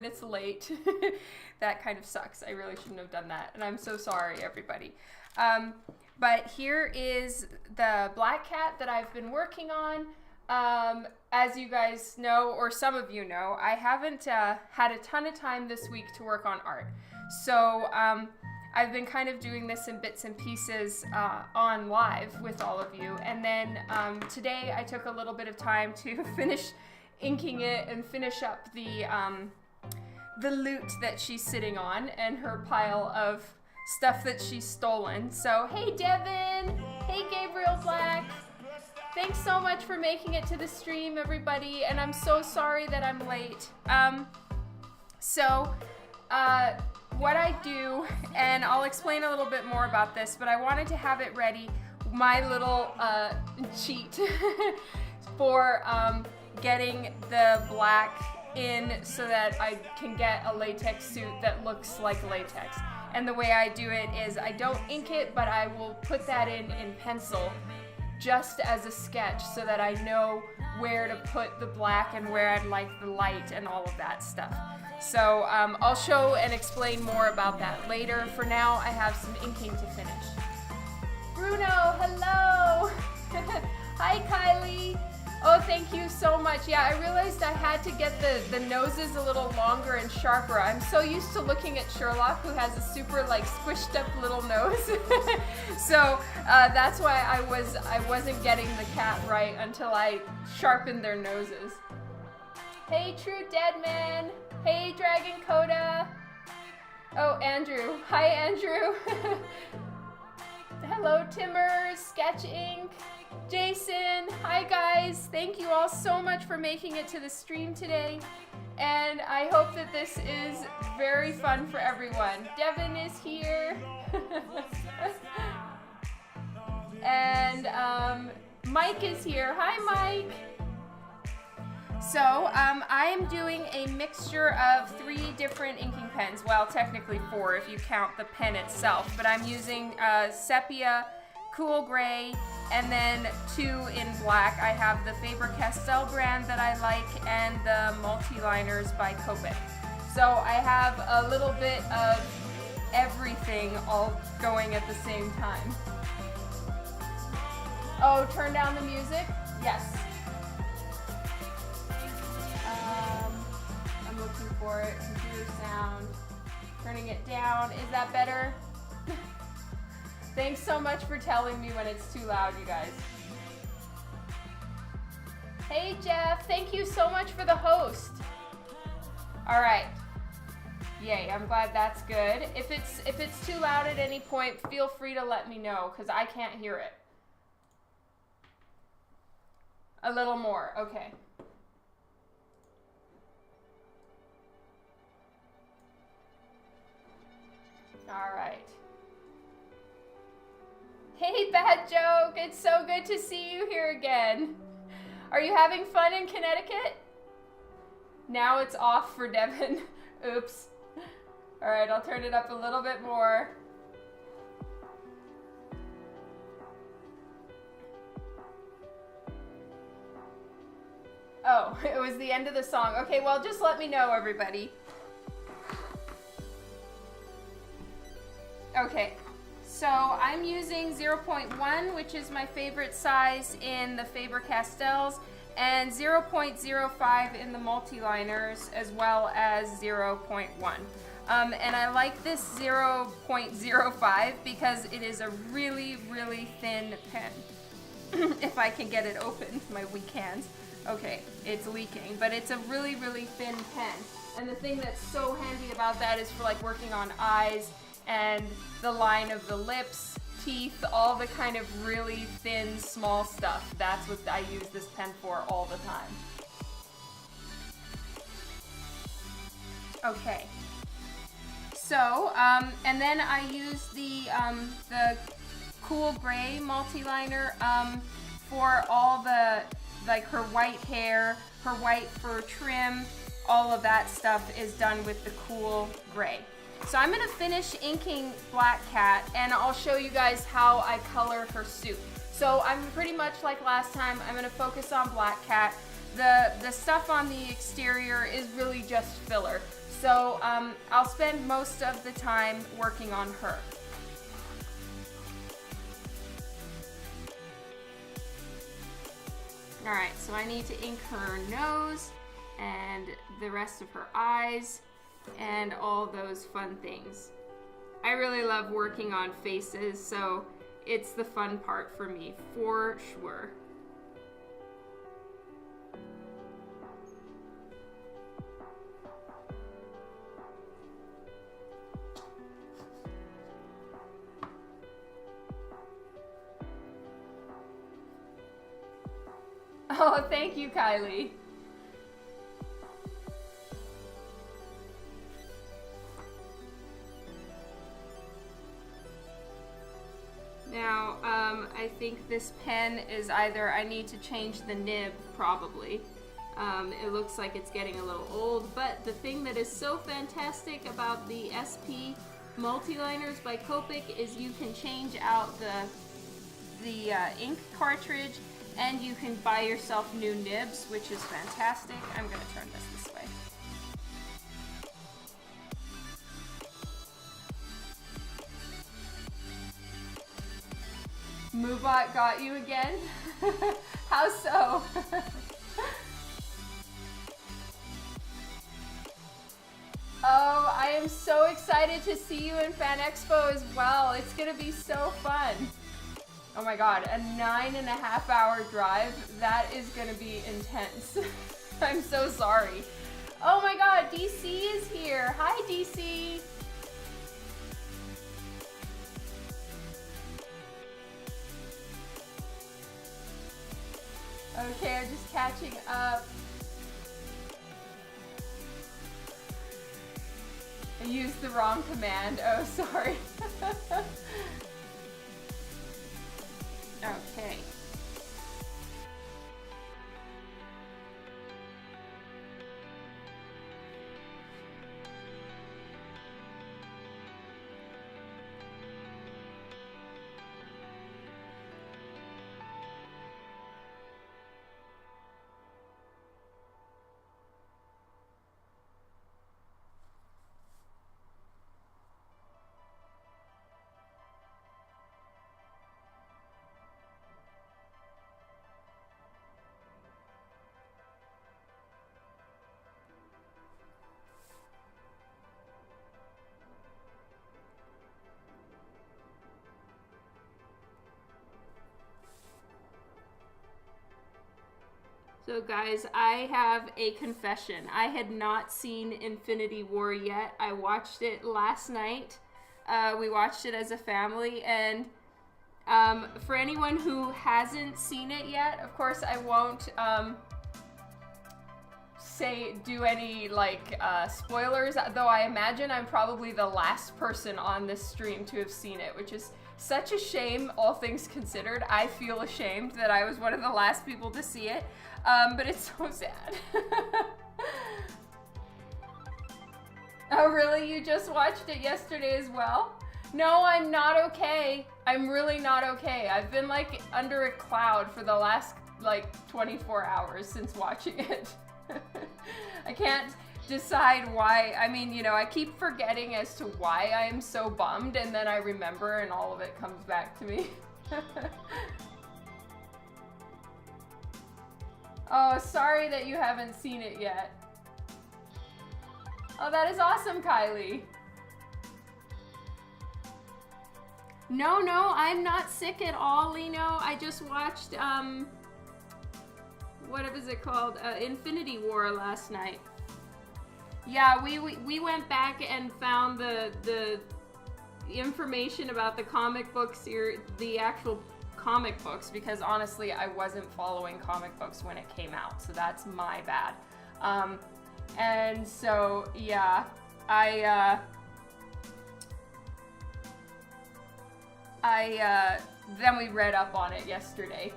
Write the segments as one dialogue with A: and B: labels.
A: minutes late. That kind of sucks. I really shouldn't have done that, and I'm so sorry, everybody. But here is the black cat that I've been working on. As you guys know, or some of you know, I haven't had a ton of time this week to work on art. So I've been kind of doing this in bits and pieces on live with all of you. And then today I took a little bit of time to finish inking it and finish up the loot that she's sitting on and her pile of stuff that she's stolen. So hey Devin, hey Gabriel Black, thanks so much for making it to the stream, everybody, and I'm so sorry that I'm late. What I do, and I'll explain a little bit more about this, but I wanted to have it ready, my little cheat for getting the black in so that I can get a latex suit that looks like latex. And the way I do it is I don't ink it, but I will put that in pencil just as a sketch so that I know where to put the black and where I'd like the light and all of that stuff. So I'll show and explain more about that later. For now, I have some inking to finish. Bruno, hello! Hi, Kylie. Oh, thank you so much. Yeah, I realized I had to get the noses a little longer and sharper. I'm so used to looking at Sherlock, who has a super like squished up little nose. So that's why I wasn't getting the cat right until I sharpened their noses. Hey, True Dead Man. Hey, Dragon Coda. Oh, Andrew. Hi, Andrew. Hello, Timmer, Sketch Ink. Jason, hi guys. Thank you all so much for making it to the stream today. And I hope that this is very fun for everyone. Devin is here. And Mike is here. Hi, Mike. So I am doing a mixture of 3 different inking pens. Well, technically 4 if you count the pen itself. But I'm using sepia, cool gray, and then 2 in black. I have the Faber-Castell brand that I like and the multi-liners by Copic. So I have a little bit of everything all going at the same time. Oh, turn down the music? Yes. I'm looking for it. Computer sound. Turning it down. Is that better? Thanks so much for telling me when it's too loud, you guys. Hey, Jeff. Thank you so much for the host. All right. Yay, I'm glad that's good. If it's too loud at any point, feel free to let me know, because I can't hear it. A little more. Okay. All right. Hey, Bad Joke, it's so good to see you here again. Are you having fun in Connecticut? Now it's off for Devin. Oops. All right, I'll turn it up a little bit more. Oh, it was the end of the song. Okay, well, just let me know, everybody. Okay. So I'm using 0.1, which is my favorite size in the Faber-Castells, and 0.05 in the multi-liners, as well as 0.1. And I like this 0.05 because it is a really, really thin pen. If I can get it open, my weak hands. Okay, it's leaking, but it's a really, really thin pen. And the thing that's so handy about that is for like working on eyes and the line of the lips, teeth, all the kind of really thin, small stuff. That's what I use this pen for all the time. Okay. So, and then I use the cool gray multi-liner for all the, like her white hair, her white fur trim, all of that stuff is done with the cool gray. So I'm going to finish inking Black Cat, and I'll show you guys how I color her suit. So I'm pretty much like last time, I'm going to focus on Black Cat. The stuff on the exterior is really just filler. So I'll spend most of the time working on her. Alright, so I need to ink her nose and the rest of her eyes and all those fun things. I really love working on faces, so it's the fun part for me, for sure. Oh, thank you, Kylie. Now, I think this pen is either, I need to change the nib, probably. It looks like it's getting a little old, but the thing that is so fantastic about the SP Multiliners by Copic is you can change out the ink cartridge, and you can buy yourself new nibs, which is fantastic. I'm gonna turn this way. Moobot got you again? How so? Oh, I am so excited to see you in Fan Expo as well. It's gonna be so fun. Oh my god, a 9.5 hour drive? That is gonna be intense. I'm so sorry. Oh my god, DC is here. Hi, DC. Okay, I'm just catching up. I used the wrong command. Oh, sorry. Okay. So guys, I have a confession. I had not seen Infinity War yet. I watched it last night. We watched it as a family, and for anyone who hasn't seen it yet, of course I won't do any like spoilers, though I imagine I'm probably the last person on this stream to have seen it, which is such a shame, all things considered. I feel ashamed that I was one of the last people to see it, but it's so sad. Oh really? You just watched it yesterday as well? No, I'm not okay. I'm really not okay. I've been like under a cloud for the last like 24 hours since watching it. I can't decide why. I mean, you know, I keep forgetting as to why I'm so bummed, and then I remember and all of it comes back to me. Oh, sorry that you haven't seen it yet. Oh, that is awesome, Kylie. No, I'm not sick at all, Lino. I just watched, what is it called? Infinity War last night. Yeah, we went back and found the information about the comic book series, the actual comic books, because honestly, I wasn't following comic books when it came out, so that's my bad. And so, yeah, then we read up on it yesterday.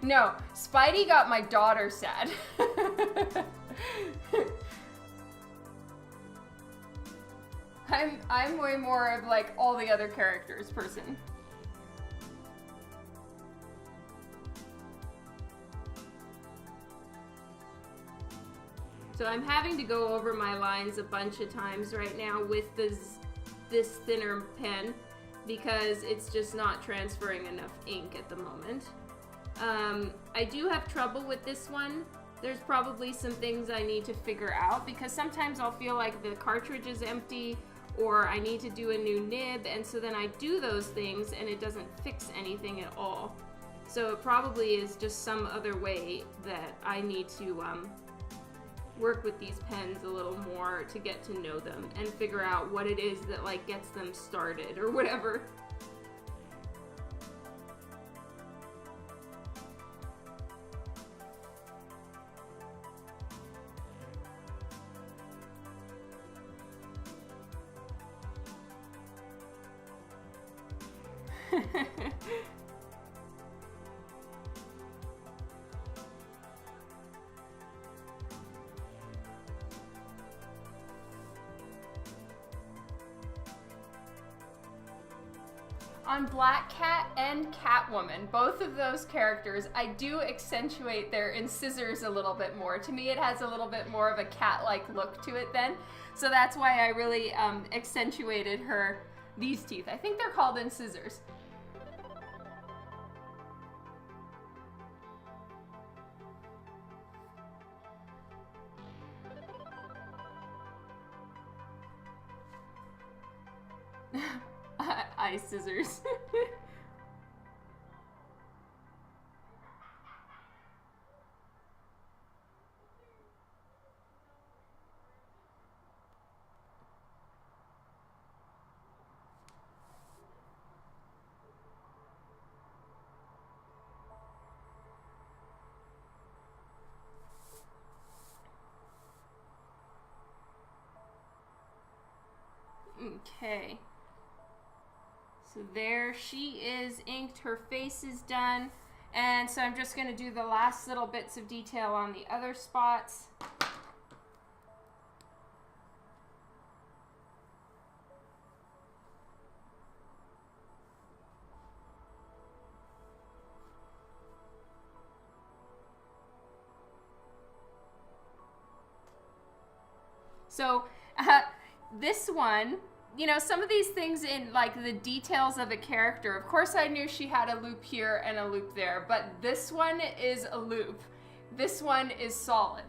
A: No, Spidey got my daughter sad. I'm way more of like all the other characters person. So I'm having to go over my lines a bunch of times right now with this thinner pen because it's just not transferring enough ink at the moment. I do have trouble with this one. There's probably some things I need to figure out because sometimes I'll feel like the cartridge is empty or I need to do a new nib, and so then I do those things and it doesn't fix anything at all. So it probably is just some other way that I need to work with these pens a little more to get to know them and figure out what it is that like gets them started or whatever. On Black Cat and Catwoman, both of those characters, I do accentuate their incisors a little bit more. To me, it has a little bit more of a cat-like look to it then. So that's why I really accentuated these teeth. I think they're called incisors. Eye scissors. Okay. So there she is inked, her face is done, and so I'm just going to do the last little bits of detail on the other spots. So this one, you know, some of these things in like the details of a character, of course I knew she had a loop here and a loop there, but this one is a loop. This one is solid.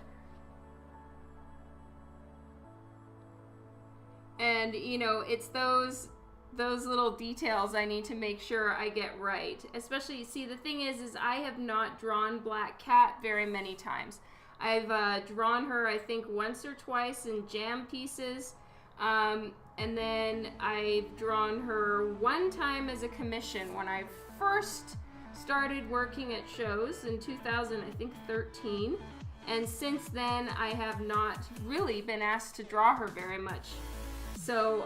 A: And you know, it's those little details I need to make sure I get right. Especially, see, the thing is I have not drawn Black Cat very many times. I've drawn her, I think, once or twice in jam pieces. And then I've drawn her one time as a commission when I first started working at shows in 2013. And since then, I have not really been asked to draw her very much. So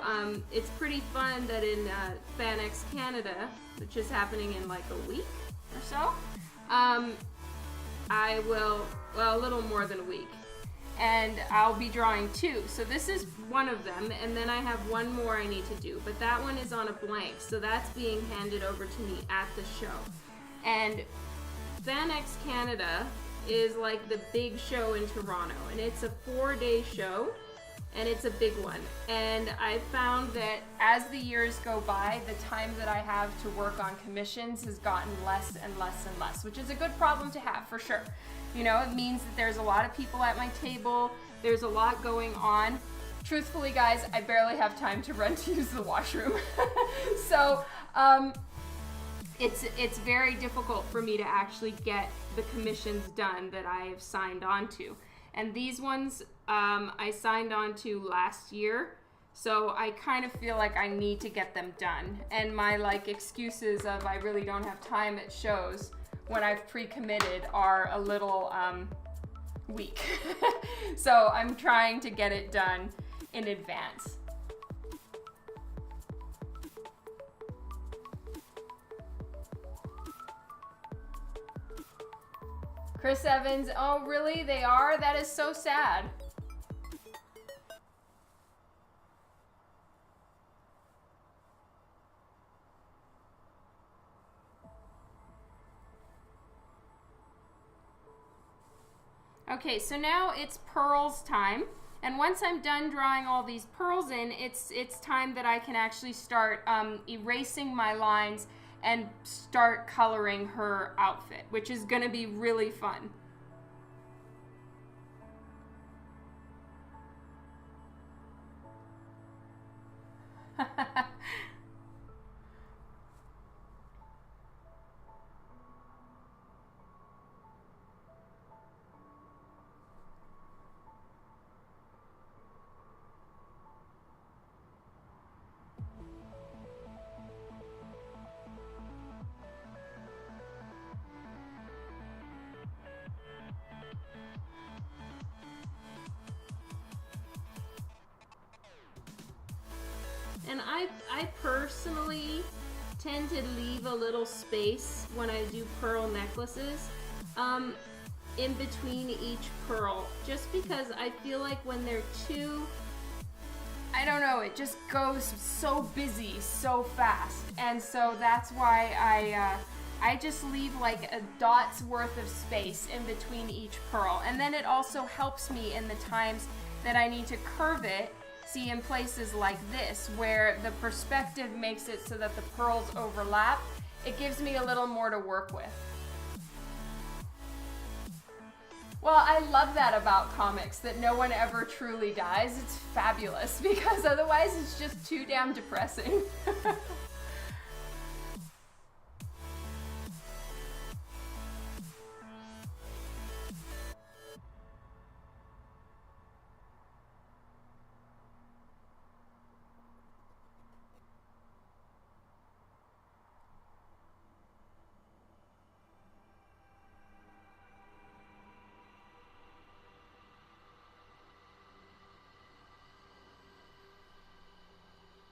A: it's pretty fun that in FanX Canada, which is happening in like a week or so, I will, well, a little more than a week. And I'll be drawing two. So this is one of them, and then I have one more I need to do, but that one is on a blank, so that's being handed over to me at the show. And FanX Canada is like the big show in Toronto, and it's a 4-day show, and it's a big one. And I found that as the years go by, the time that I have to work on commissions has gotten less and less and less, which is a good problem to have for sure. You know, it means that there's a lot of people at my table, there's a lot going on. Truthfully, guys, I barely have time to run to use the washroom. So it's very difficult for me to actually get the commissions done that I have signed on to. And these ones I signed on to last year, so I kind of feel like I need to get them done. And my like excuses of I really don't have time at shows when I've pre-committed are a little weak. So I'm trying to get it done in advance. Chris Evans, oh really? They are? That is so sad. Okay, so now it's pearls time. And once I'm done drawing all these pearls in, it's time that I can actually start erasing my lines and start coloring her outfit, which is gonna be really fun. And I personally tend to leave a little space when I do pearl necklaces in between each pearl, just because I feel like when they're too, I don't know, it just goes so busy so fast. And so that's why I just leave like a dot's worth of space in between each pearl. And then it also helps me in the times that I need to curve it. See, in places like this, where the perspective makes it so that the pearls overlap, it gives me a little more to work with. Well, I love that about comics, that no one ever truly dies. It's fabulous, because otherwise it's just too damn depressing.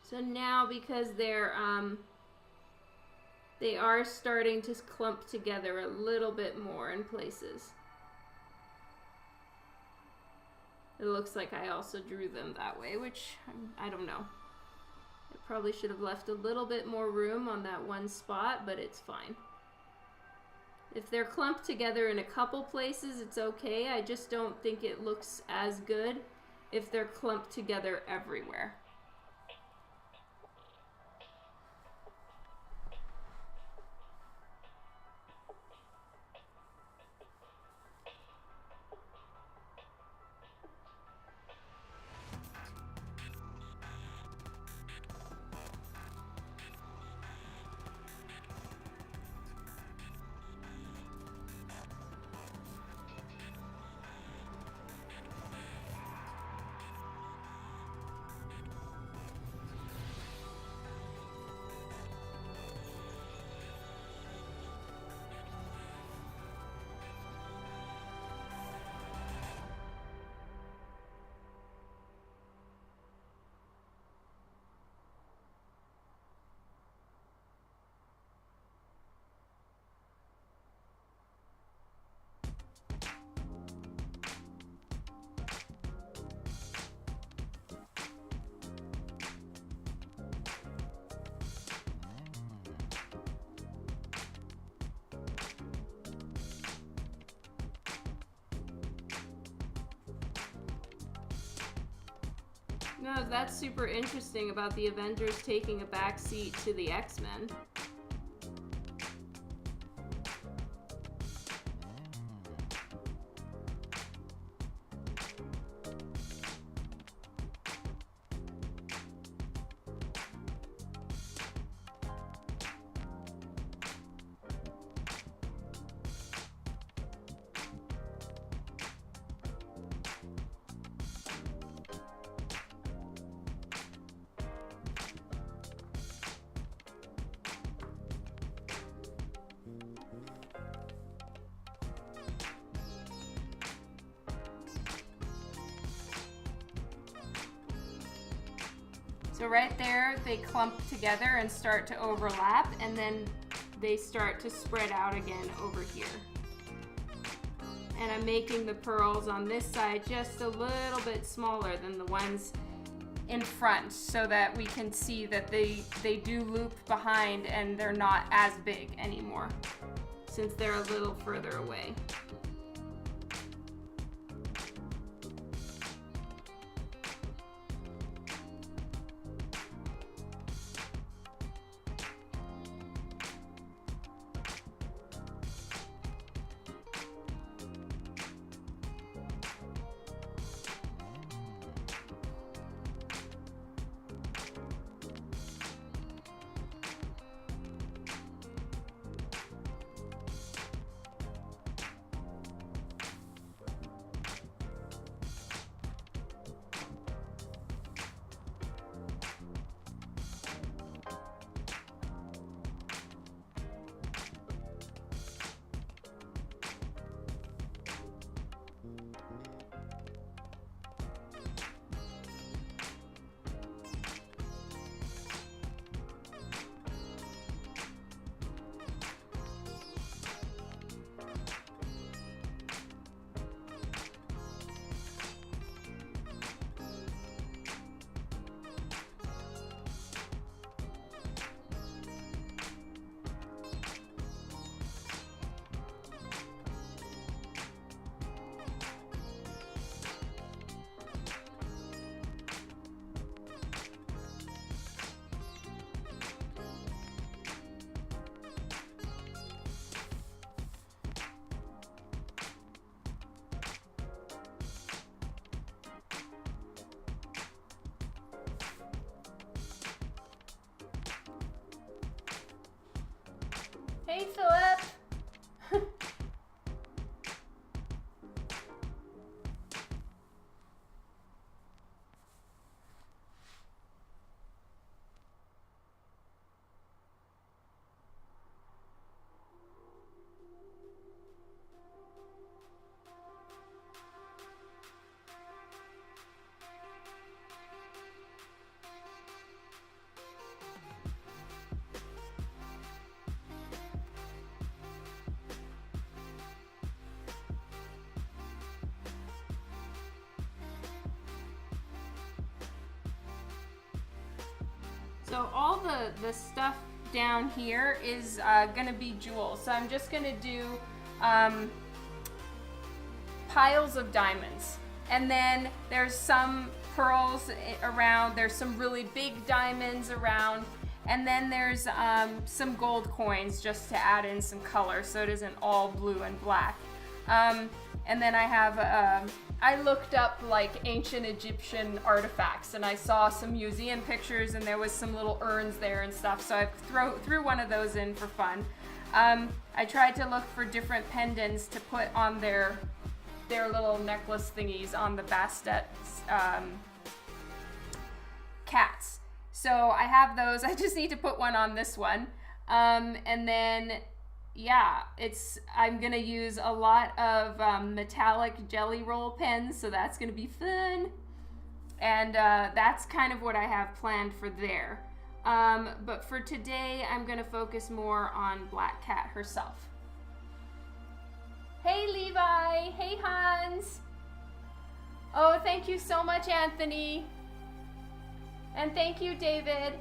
A: So now, because they are starting to clump together a little bit more in places. It looks like I also drew them that way, which I don't know. I probably should have left a little bit more room on that one spot, but it's fine. If they're clumped together in a couple places, it's okay. I just don't think it looks as good if they're clumped together everywhere. No, that's super interesting about the Avengers taking a back seat to the X-Men. So right there, they clump together and start to overlap, and then they start to spread out again over here. And I'm making the pearls on this side just a little bit smaller than the ones in front, so that we can see that they do loop behind and they're not as big anymore, since they're a little further away. Hey, Philip. So all the stuff down here is gonna be jewels. So I'm just gonna do piles of diamonds. And then there's some pearls around, there's some really big diamonds around, and then there's some gold coins just to add in some color so it isn't all blue and black. And then I have, I looked up like ancient Egyptian artifacts and I saw some museum pictures and there was some little urns there and stuff, so I threw one of those in for fun. I tried to look for different pendants to put on their little necklace thingies on the Bastet's cats. So I have those. I just need to put one on this one. And then, yeah, I'm gonna use a lot of metallic jelly roll pens, so that's gonna be fun. And that's kind of what I have planned for there. But for today, I'm gonna focus more on Black Cat herself. Hey Levi, hey Hans. Oh, thank you so much, Anthony. And thank you, David.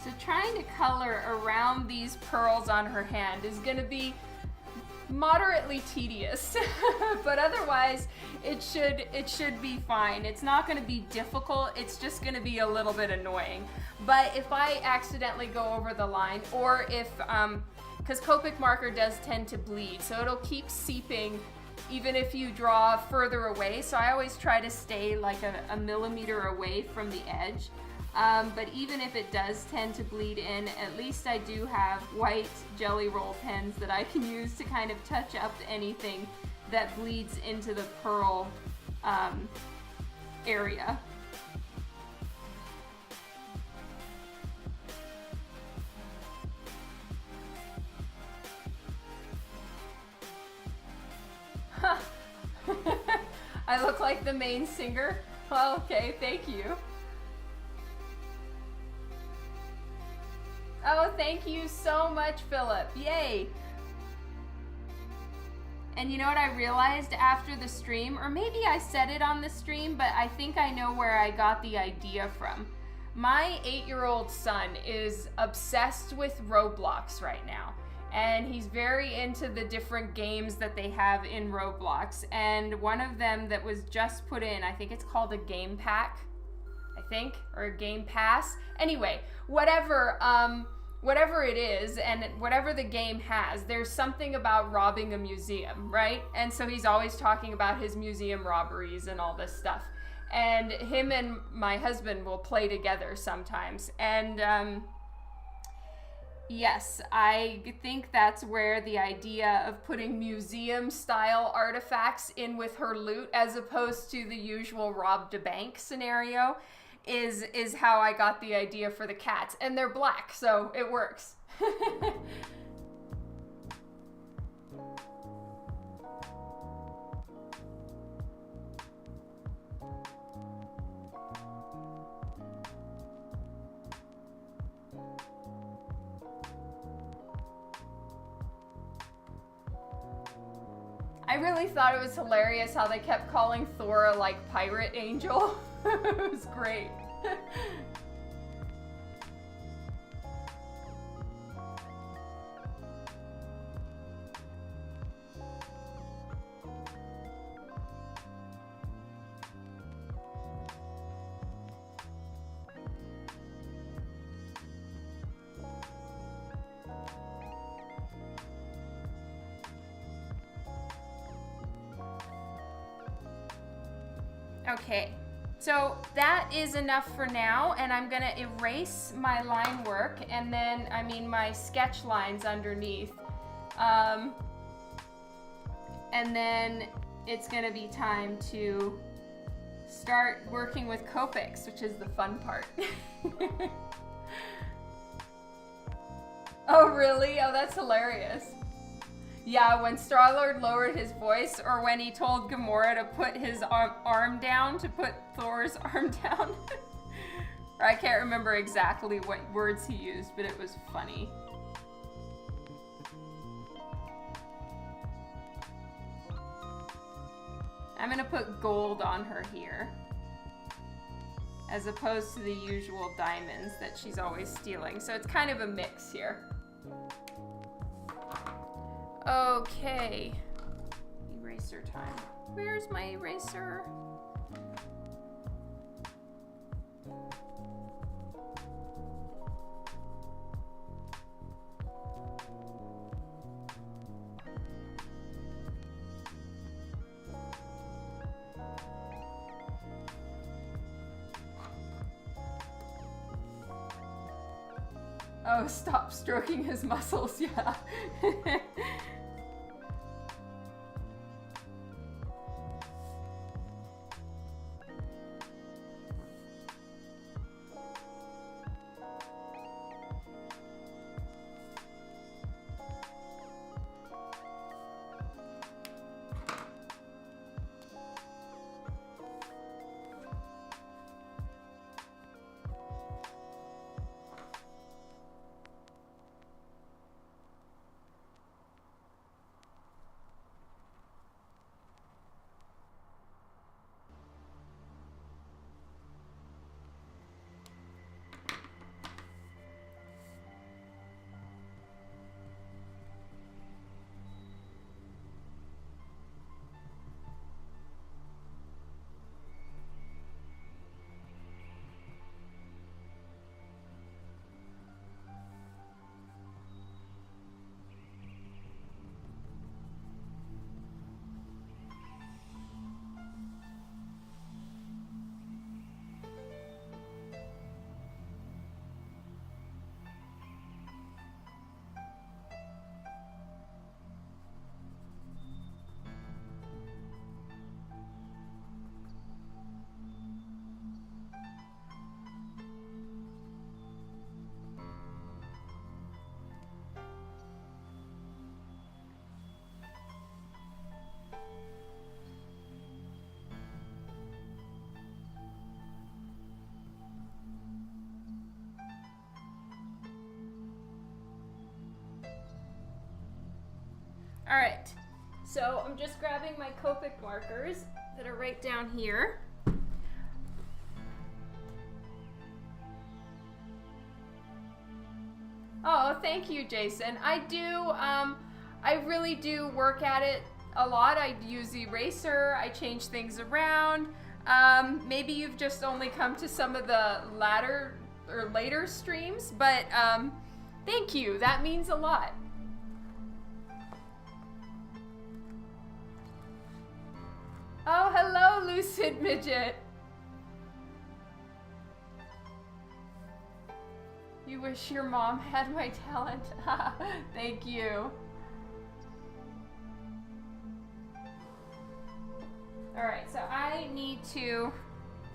A: So trying to color around these pearls on her hand is gonna be moderately tedious, but otherwise it should be fine. It's not gonna be difficult, it's just gonna be a little bit annoying. But if I accidentally go over the line, or if, because Copic marker does tend to bleed, so it'll keep seeping even if you draw further away, so I always try to stay like a millimeter away from the edge. But even if it does tend to bleed in, at least I do have white jelly roll pens that I can use to kind of touch up anything that bleeds into the pearl area. Huh. I look like the main singer? Well, okay, thank you. Oh, thank you so much, Philip. Yay. And you know what I realized after the stream, or maybe I said it on the stream, but I think I know where I got the idea from. My 8-year-old son is obsessed with Roblox right now. And he's very into the different games that they have in Roblox. And one of them that was just put in, I think it's called a game pack, I think, or a game pass. Anyway, whatever it is, and whatever the game has, there's something about robbing a museum, right? And so he's always talking about his museum robberies and all this stuff. And him and my husband will play together sometimes. And yes, I think that's where the idea of putting museum-style artifacts in with her loot, as opposed to the usual robbed a bank scenario, is how I got the idea for the cats. And they're black, so it works. I really thought it was hilarious how they kept calling Thora like Pirate Angel. It was great. Okay, so that is enough for now, and I'm gonna erase my line work and then, my sketch lines underneath. And then it's gonna be time to start working with Copics, which is the fun part. Oh, really? Oh, that's hilarious. Yeah, when Star-Lord lowered his voice, or when he told Gamora to put his arm down, to put Thor's arm down. Or I can't remember exactly what words he used, but it was funny. I'm gonna put gold on her here, as opposed to the usual diamonds that she's always stealing. So it's kind of a mix here. Okay, eraser time. Where's my eraser? Oh, stop stroking his muscles, yeah. All right, so I'm just grabbing my Copic markers that are right down here. Oh, thank you, Jason. I really do work at it a lot. I use eraser, I change things around. Maybe you've just only come to some of the later streams, but thank you, that means a lot. Oh, hello, Lucid Midget. You wish your mom had my talent. Thank you. All right, so I need to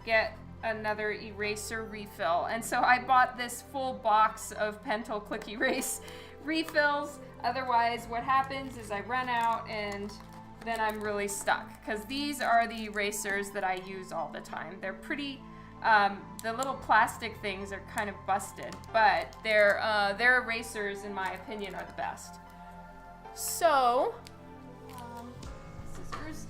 A: get another eraser refill. And so I bought this full box of Pentel Click Erase refills. Otherwise, what happens is I run out and then I'm really stuck, because these are the erasers that I use all the time. They're pretty, the little plastic things are kind of busted, but their erasers, in my opinion, are the best. So, scissors.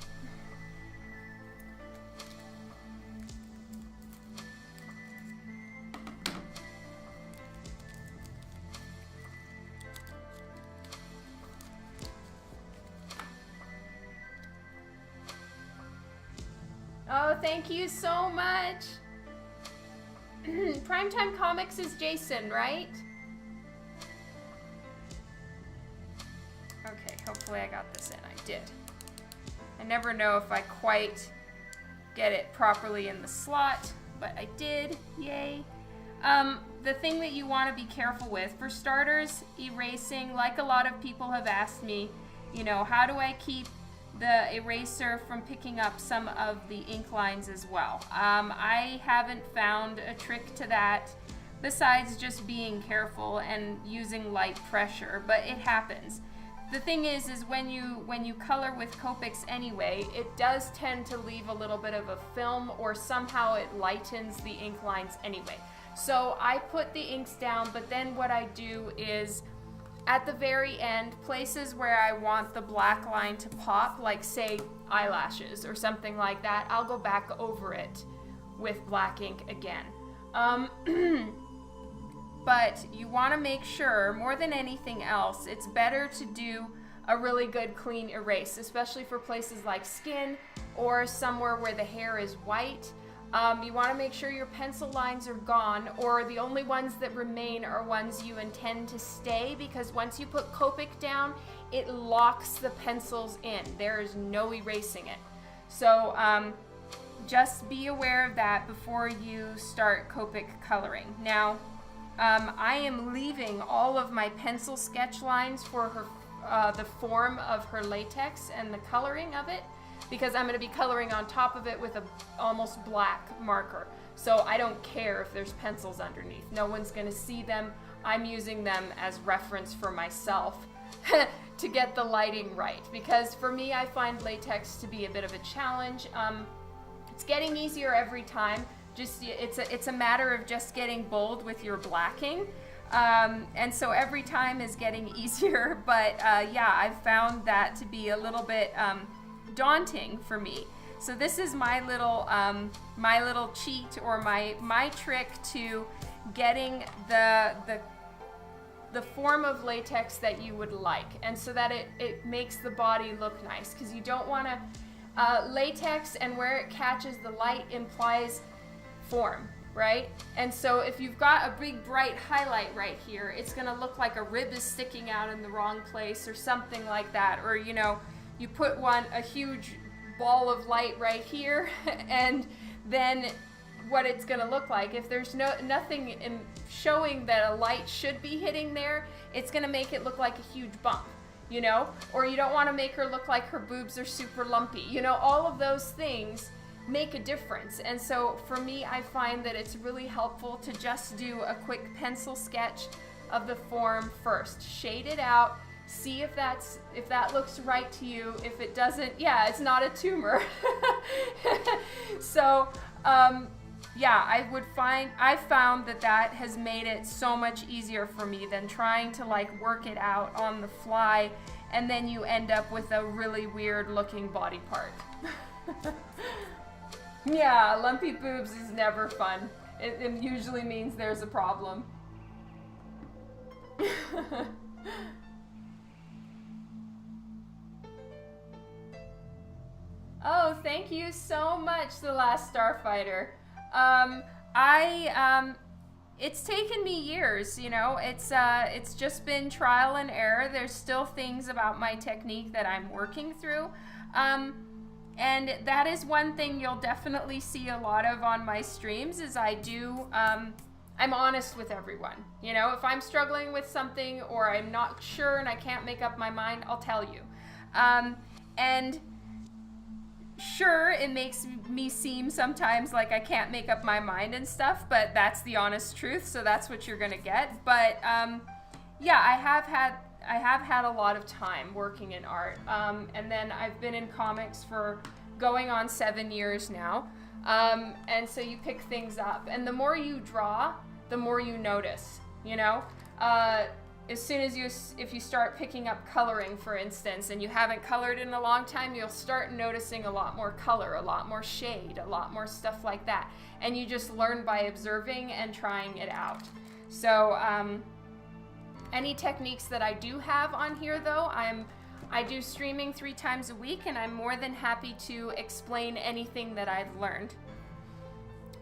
A: Oh, thank you so much. Primetime Comics is Jason, right? Okay, hopefully I got this in. I did. I never know if I quite get it properly in the slot, but I did, yay. The thing that you want to be careful with, for starters, erasing, like a lot of people have asked me, you know, how do I keep the eraser from picking up some of the ink lines as well? I haven't found a trick to that besides just being careful and using light pressure, but it happens. The thing is when you color with Copics anyway, it does tend to leave a little bit of a film, or somehow it lightens the ink lines anyway. So I put the inks down, but then what I do is at the very end, places where I want the black line to pop, like say eyelashes or something like that, I'll go back over it with black ink again. But you want to make sure, more than anything else, it's better to do a really good clean erase, especially for places like skin or somewhere where the hair is white. You want to make sure your pencil lines are gone, or the only ones that remain are ones you intend to stay, because once you put Copic down, it locks the pencils in. There is no erasing it. So just be aware of that before you start Copic coloring. Now, I am leaving all of my pencil sketch lines for her, the form of her latex and the coloring of it, because I'm going to be coloring on top of it with a almost black marker. So I don't care if there's pencils underneath. No one's going to see them. I'm using them as reference for myself to get the lighting right, because for me, I find latex to be a bit of a challenge. It's getting easier every time. Just it's a matter of just getting bold with your blacking, and so every time is getting easier. But yeah, I've found that to be a little bit daunting for me. So this is my little cheat, or my trick to getting the form of latex that you would like, and so that it makes the body look nice, because you don't want to latex, and where it catches the light implies form, right? And so if you've got a big bright highlight right here, it's gonna look like a rib is sticking out in the wrong place or something like that. Or, you know, you put a huge ball of light right here, and then what it's gonna look like, if there's nothing in showing that a light should be hitting there, it's gonna make it look like a huge bump, you know? Or you don't wanna make her look like her boobs are super lumpy. You know, all of those things make a difference. And so for me, I find that it's really helpful to just do a quick pencil sketch of the form first. Shade it out, see if that looks right to you. If it doesn't, yeah, it's not a tumor. So yeah, I found that has made it so much easier for me than trying to like work it out on the fly, and then you end up with a really weird looking body part. Yeah, lumpy boobs is never fun. It usually means there's a problem. Oh, thank you so much, The Last Starfighter. It's taken me years, you know. It's just been trial and error. There's still things about my technique that I'm working through. And that is one thing you'll definitely see a lot of on my streams, is I'm honest with everyone. You know, if I'm struggling with something or I'm not sure and I can't make up my mind, I'll tell you. And sure, it makes me seem sometimes like I can't make up my mind and stuff, but that's the honest truth, so that's what you're gonna get. But yeah, I have had a lot of time working in art, and then I've been in comics for going on 7 years now, and so you pick things up, and the more you draw, the more you notice, you know. As soon as if you start picking up coloring, for instance, and you haven't colored in a long time, you'll start noticing a lot more color, a lot more shade, a lot more stuff like that, and you just learn by observing and trying it out. So any techniques that I do have on here, though, I do streaming 3 times a week, and I'm more than happy to explain anything that I've learned.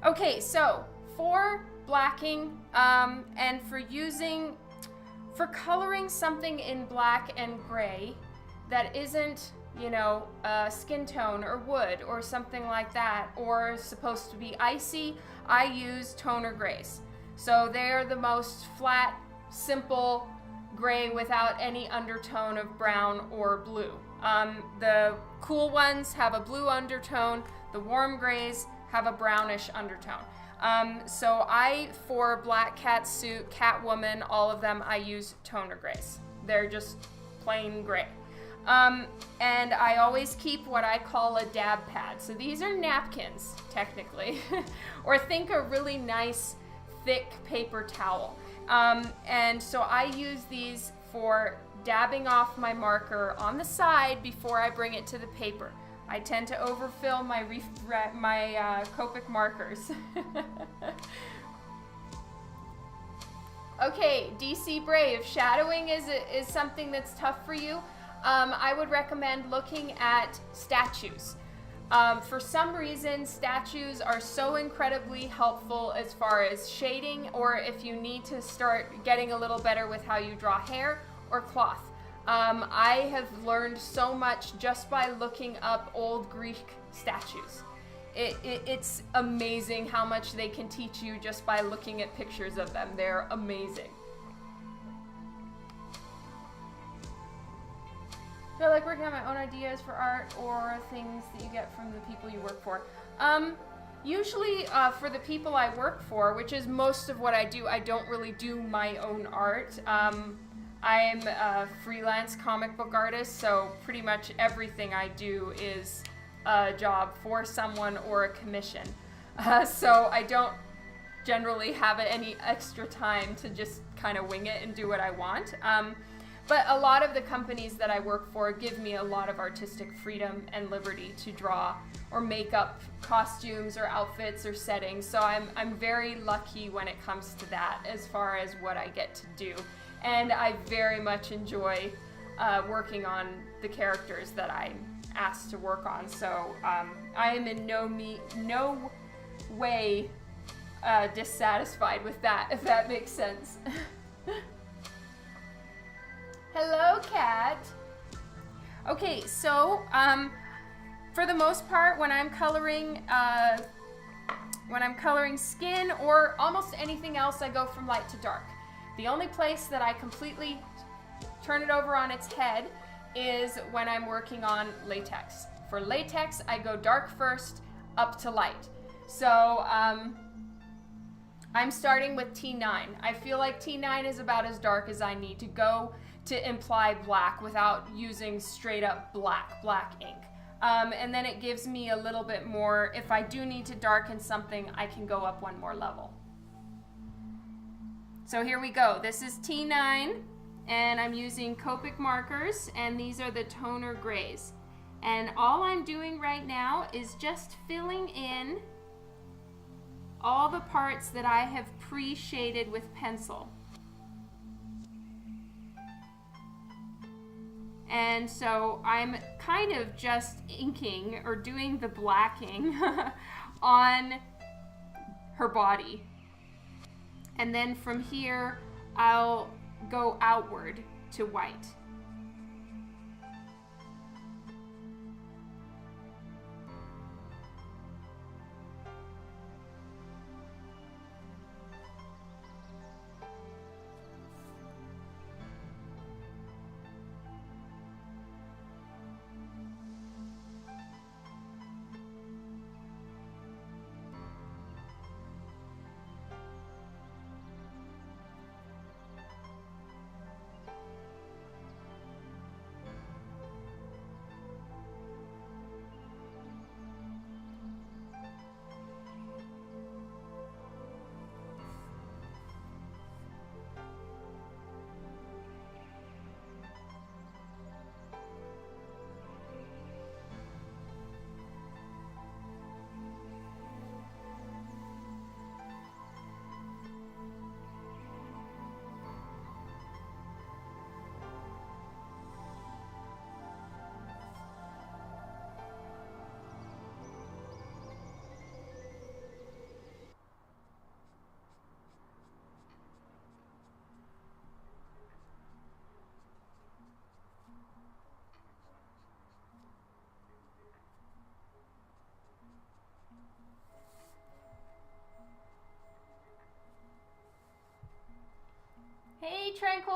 A: Okay, so for blacking and for coloring something in black and gray that isn't you know, skin tone or wood or something like that, or supposed to be icy, I use toner grays. So they're the most flat, simple gray without any undertone of brown or blue. The cool ones have a blue undertone. The warm grays have a brownish undertone. So for Black Cat Suit, Catwoman, all of them, I use toner grays. They're just plain gray. And I always keep what I call a dab pad. So these are napkins, technically, or think a really nice, thick paper towel. And so I use these for dabbing off my marker on the side before I bring it to the paper. I tend to overfill my Copic markers. Okay, DC Brave, shadowing is something that's tough for you. I would recommend looking at statues. For some reason, statues are so incredibly helpful as far as shading, or if you need to start getting a little better with how you draw hair or cloth. I have learned so much just by looking up old Greek statues. It's amazing how much they can teach you just by looking at pictures of them. They're amazing. Do I like working on my own ideas for art or things that you get from the people you work for? Usually for the people I work for, which is most of what I do, I don't really do my own art. I'm a freelance comic book artist, so pretty much everything I do is a job for someone or a commission. So I don't generally have any extra time to just kind of wing it and do what I want. But a lot of the companies that I work for give me a lot of artistic freedom and liberty to draw or make up costumes or outfits or settings. So I'm very lucky when it comes to that as far as what I get to do. And I very much enjoy working on the characters that I'm asked to work on. So I am in no way dissatisfied with that, if that makes sense. Hello, cat. Okay, so for the most part, when I'm coloring skin or almost anything else, I go from light to dark. The only place that I completely turn it over on its head is when I'm working on latex. For latex, I go dark first, up to light. So I'm starting with T9. I feel like T9 is about as dark as I need to go to imply black without using straight up black ink. And then it gives me a little bit more, if I do need to darken something, I can go up one more level. So here we go. This is T9, and I'm using Copic markers, and these are the toner grays. And all I'm doing right now is just filling in all the parts that I have pre-shaded with pencil. And so I'm kind of just inking or doing the blacking on her body. And then from here, I'll go outward to white.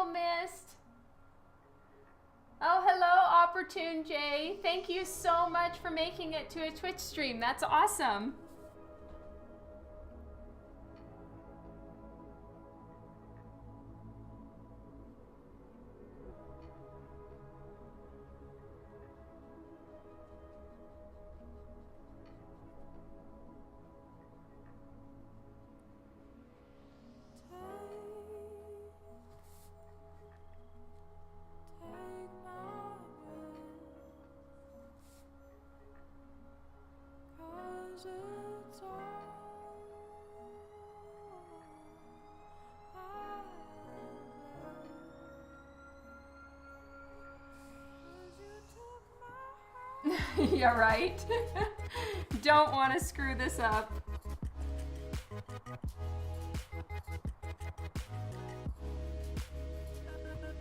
A: Little Mist. Oh, hello, Opportune Jay. Thank you so much for making it to a Twitch stream. That's awesome. Yeah, right? Don't want to screw this up.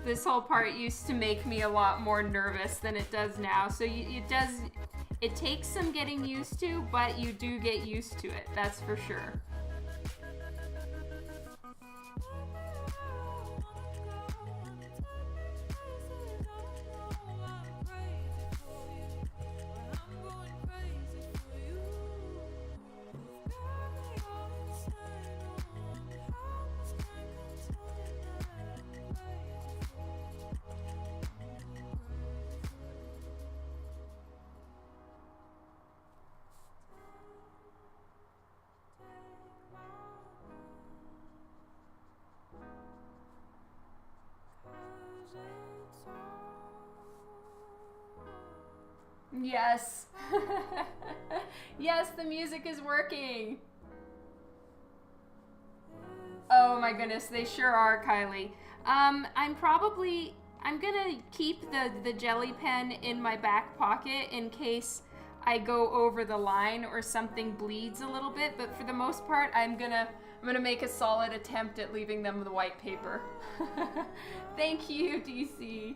A: This whole part used to make me a lot more nervous than it does now. So it takes some getting used to, but you do get used to it. That's for sure. Yes. Yes, the music is working. Oh my goodness, they sure are, Kylie. I'm gonna keep the jelly pen in my back pocket in case I go over the line or something bleeds a little bit, but for the most part, I'm gonna make a solid attempt at leaving them the white paper. Thank you, DC.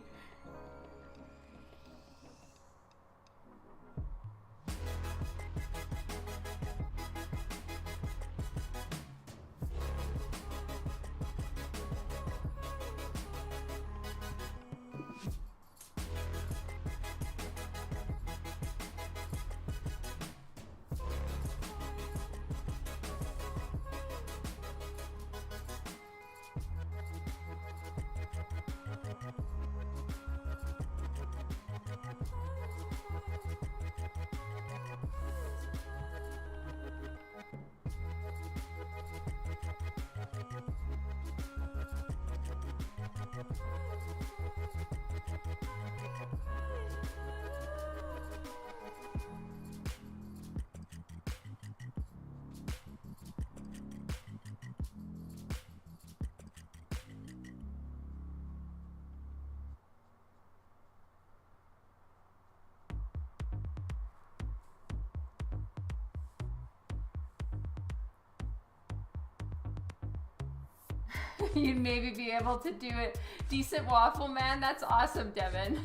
A: You'd maybe be able to do it. Decent waffle man, that's awesome, Devin.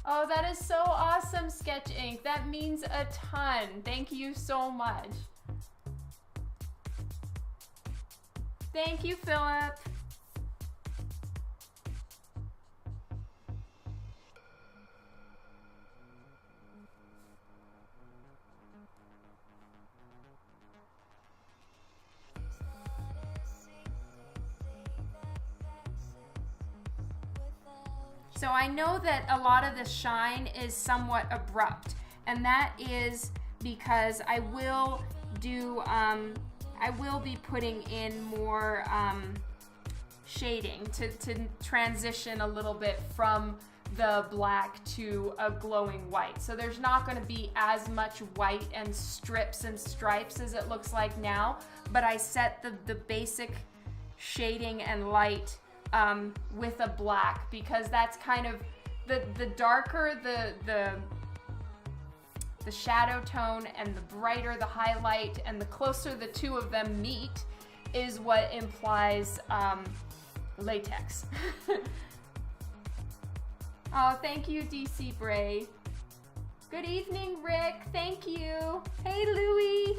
A: Oh, that is so awesome, Sketch Ink. That means a ton. Thank you so much. Thank you, Philip. So I know that a lot of the shine is somewhat abrupt, and that is because I will be putting in more shading to transition a little bit from the black to a glowing white. So there's not going to be as much white and strips and stripes as it looks like now, but I set the basic shading and light with a black, because that's kind of the darker the shadow tone and the brighter the highlight and the closer the two of them meet is what implies latex. Oh, thank you, DC Bray. Good evening, Rick. Thank you. Hey, Louie.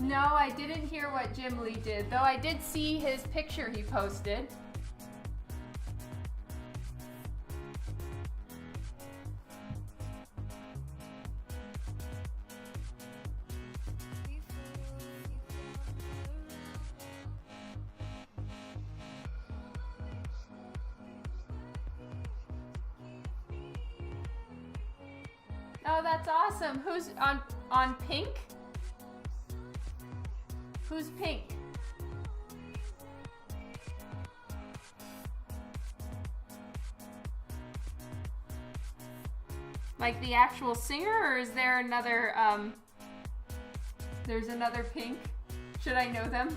A: No, I didn't hear what Jim Lee did, though I did see his picture he posted. Oh, that's awesome. Who's on Pink? Who's Pink? Like the actual singer, or is there another, there's another Pink? Should I know them?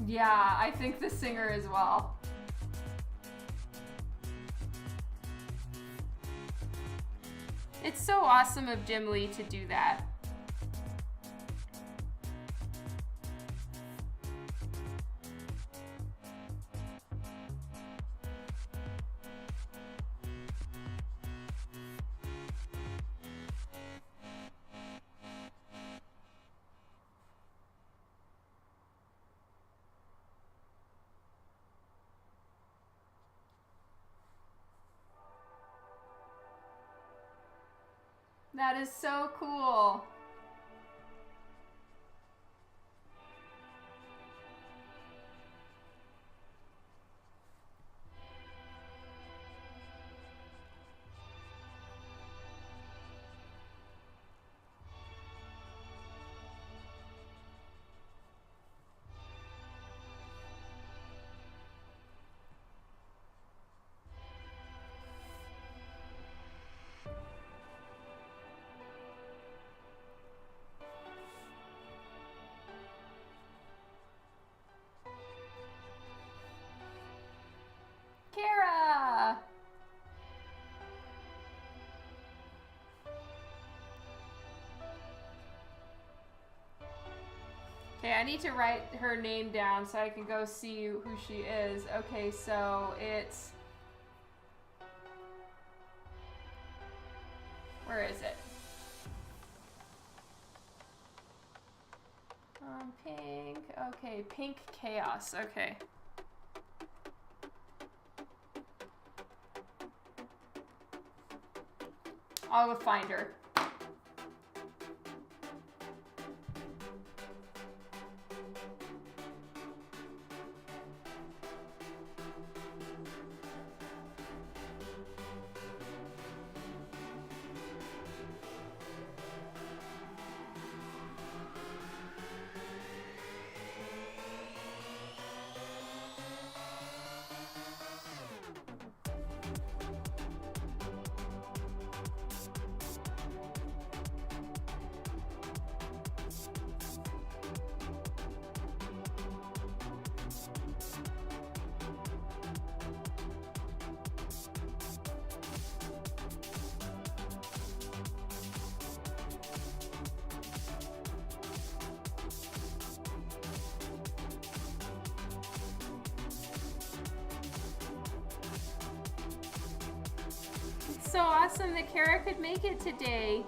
A: Yeah, I think the singer as well. It's so awesome of Jim Lee to do that. That is so cool. Kara! Okay, I need to write her name down so I can go see who she is. Okay, so it's... Where is it? Pink. Okay, Pink Chaos. Okay. I'll go find her. So awesome that Kara could make it today.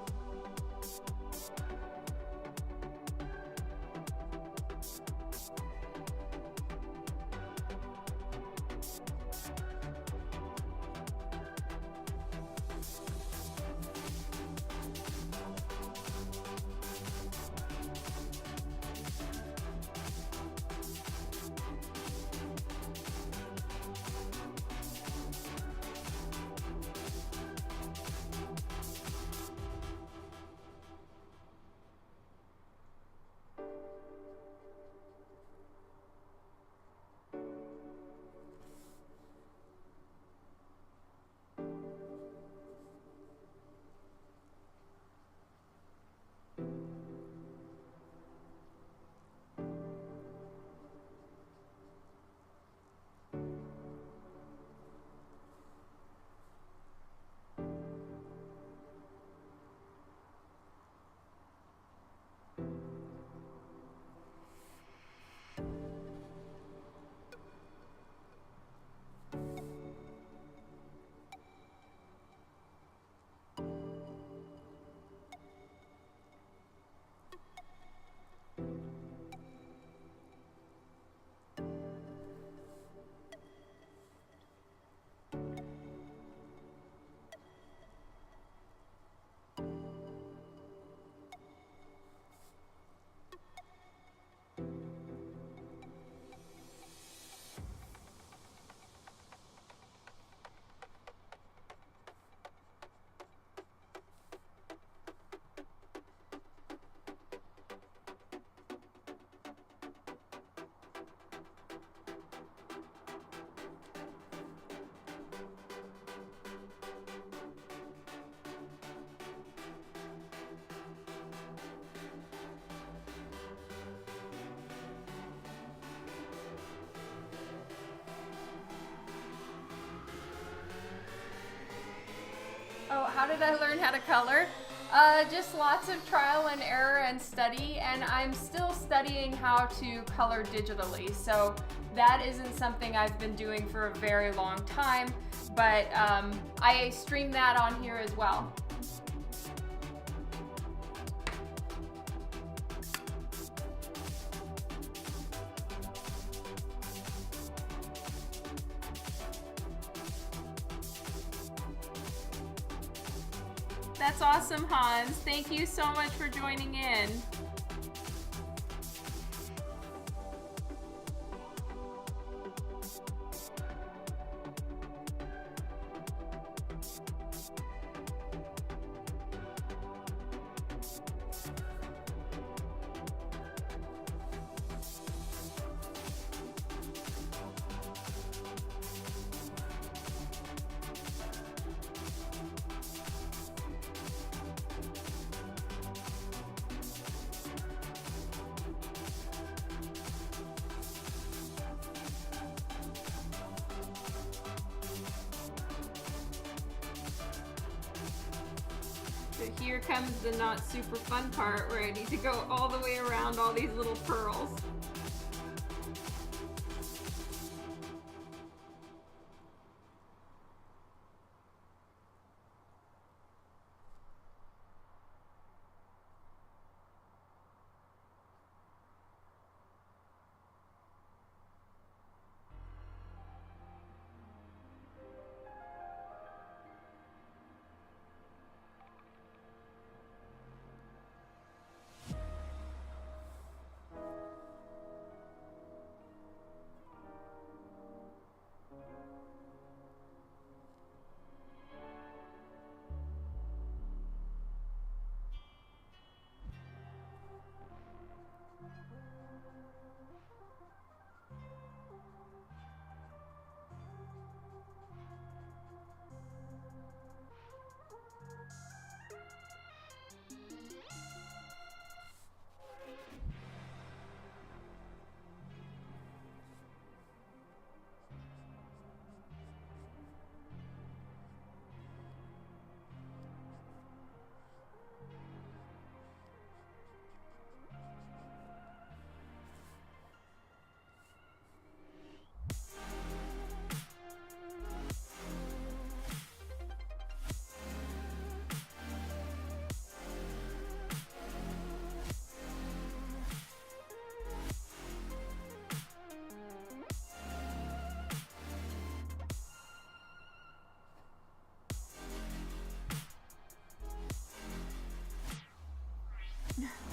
A: how did I learn how to color? Just lots of trial and error and study, and I'm still studying how to color digitally. So that isn't something I've been doing for a very long time, but I stream that on here as well. That's awesome, Hans. Thank you so much for joining in. So here comes the not super fun part where I need to go all the way around all these little pearls.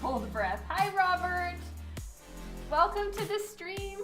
A: Hold breath. Hi, Robert. Welcome to the stream.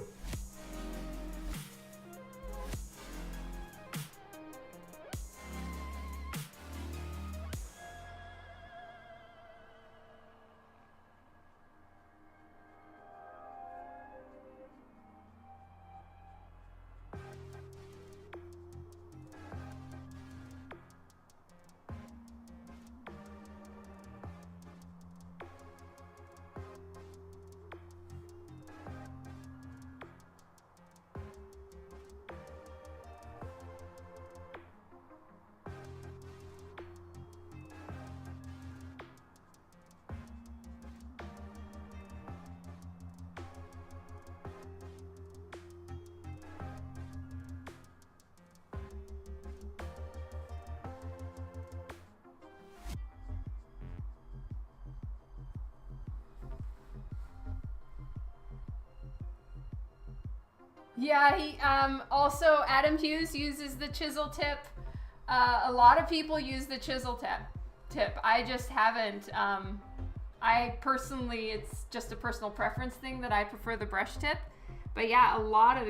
A: Yeah, he also Adam Hughes uses the chisel tip. A lot of people use the chisel tip. I just haven't. I personally, it's just a personal preference thing that I prefer the brush tip. But yeah, a lot of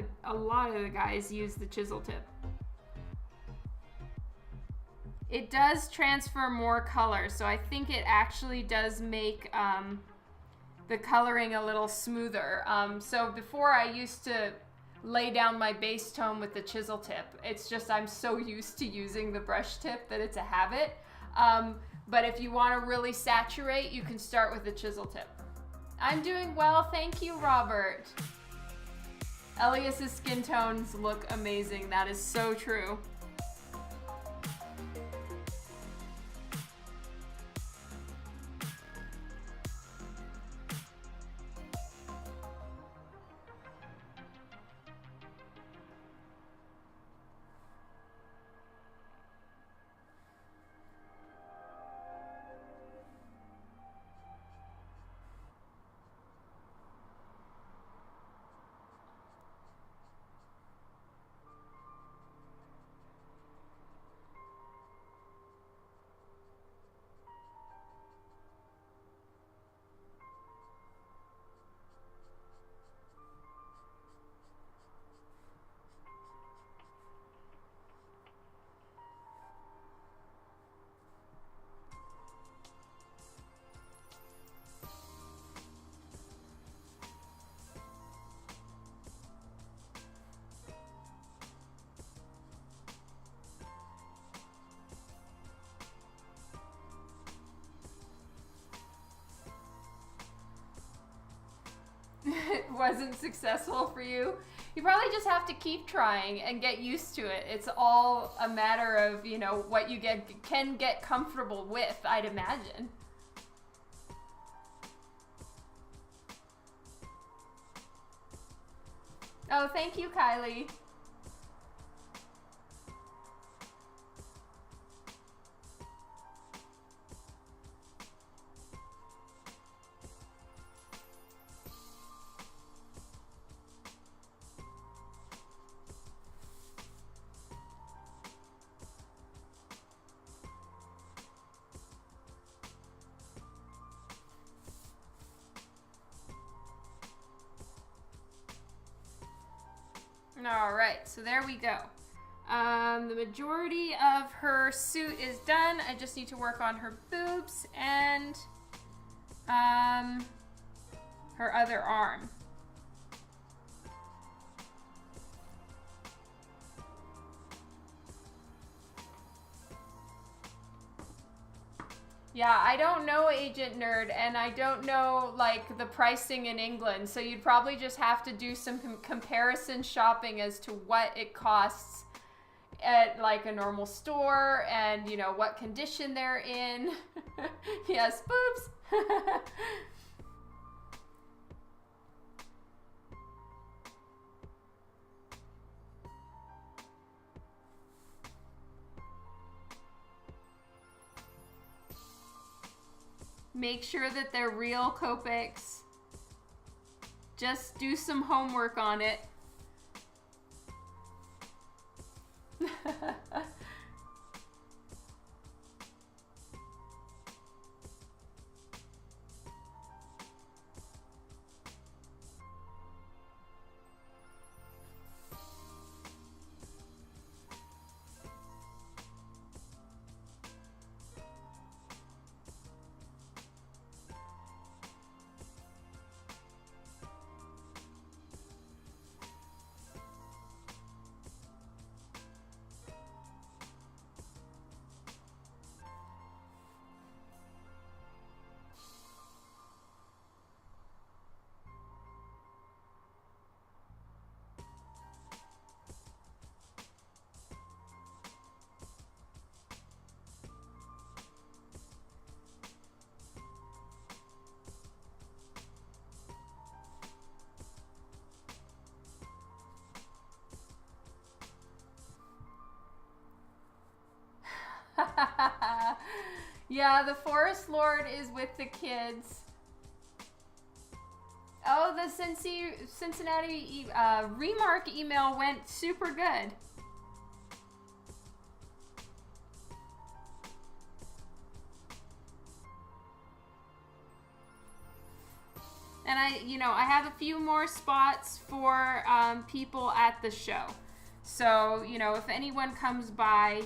A: the guys use the chisel tip. It does transfer more color, so I think it actually does make the coloring a little smoother. So before I used to lay down my base tone with the chisel tip. It's just I'm so used to using the brush tip that it's a habit. But if you want to really saturate, you can start with the chisel tip. I'm doing well, thank you, Robert. Elias's skin tones look amazing. That is so true. wasn't successful for you. You probably just have to keep trying and get used to it. It's all a matter of, you know, what you can get comfortable with, I'd imagine. Oh, thank you, Kylie. All right, so there we go. The majority of her suit is done. I just need to work on her boobs and her other arm. Yeah, I don't know Agent Nerd, and I don't know, like, the pricing in England, so you'd probably just have to do some comparison shopping as to what it costs at, like, a normal store, and, you know, what condition they're in. Yes, boobs! Make sure that they're real Copics. Just do some homework on it. Yeah, the Forest Lord is with the kids. Oh, the Cincinnati remark email went super good. And I have a few more spots for people at the show. So, if anyone comes by,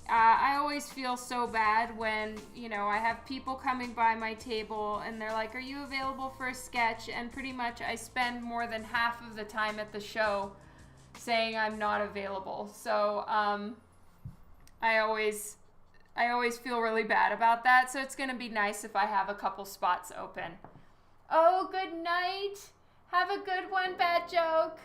A: I always feel so bad when, I have people coming by my table and they're like, are you available for a sketch? And pretty much I spend more than half of the time at the show saying I'm not available. So I always feel really bad about that. So it's going to be nice if I have a couple spots open. Oh, good night. Have a good one, Bad Joke.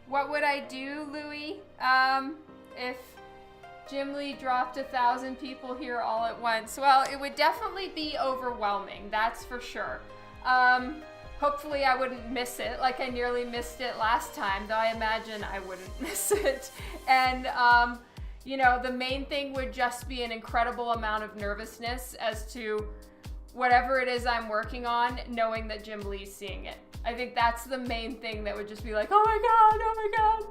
A: What would I do, Louie, if Jim Lee dropped 1,000 people here all at once? Well, it would definitely be overwhelming, that's for sure. Hopefully I wouldn't miss it, like I nearly missed it last time, though I imagine I wouldn't miss it. And, the main thing would just be an incredible amount of nervousness as to whatever it is I'm working on, knowing that Jim Lee's seeing it. I think that's the main thing that would just be like, oh my God, oh my God.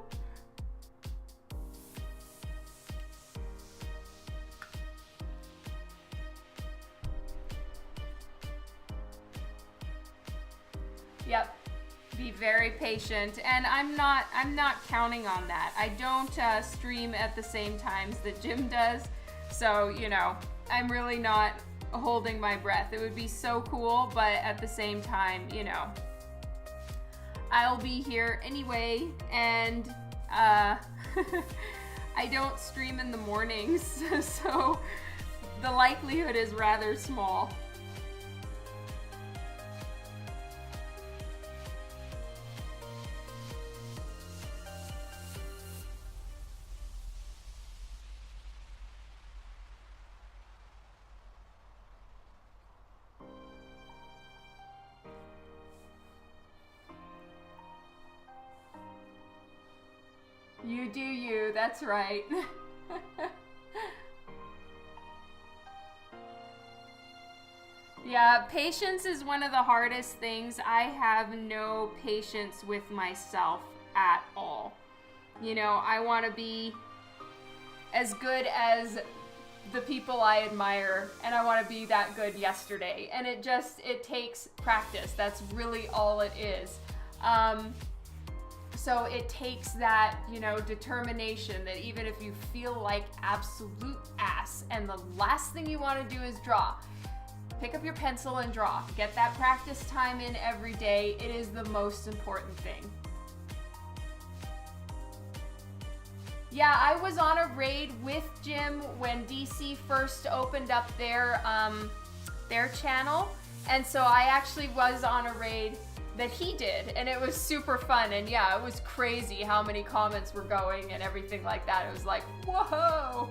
A: very patient, and I'm not counting on that. I don't stream at the same times that Jim does, so you know, I'm really not holding my breath. It would be so cool, but at the same time, you know, I'll be here anyway, and I don't stream in the mornings, so the likelihood is rather small. You do you, that's right. Yeah, patience is one of the hardest things. I have no patience with myself at all. You know, I want to be as good as the people I admire, and I want to be that good yesterday. And it takes practice. That's really all it is. So it takes that, you know, determination that even if you feel like absolute ass and the last thing you want to do is draw, pick up your pencil and draw. Get that practice time in every day. It is the most important thing. Yeah, I was on a raid with Jim when DC first opened up their channel. And so I actually was on a raid that he did, and it was super fun. And yeah, it was crazy how many comments were going and everything like that. It was like, whoa.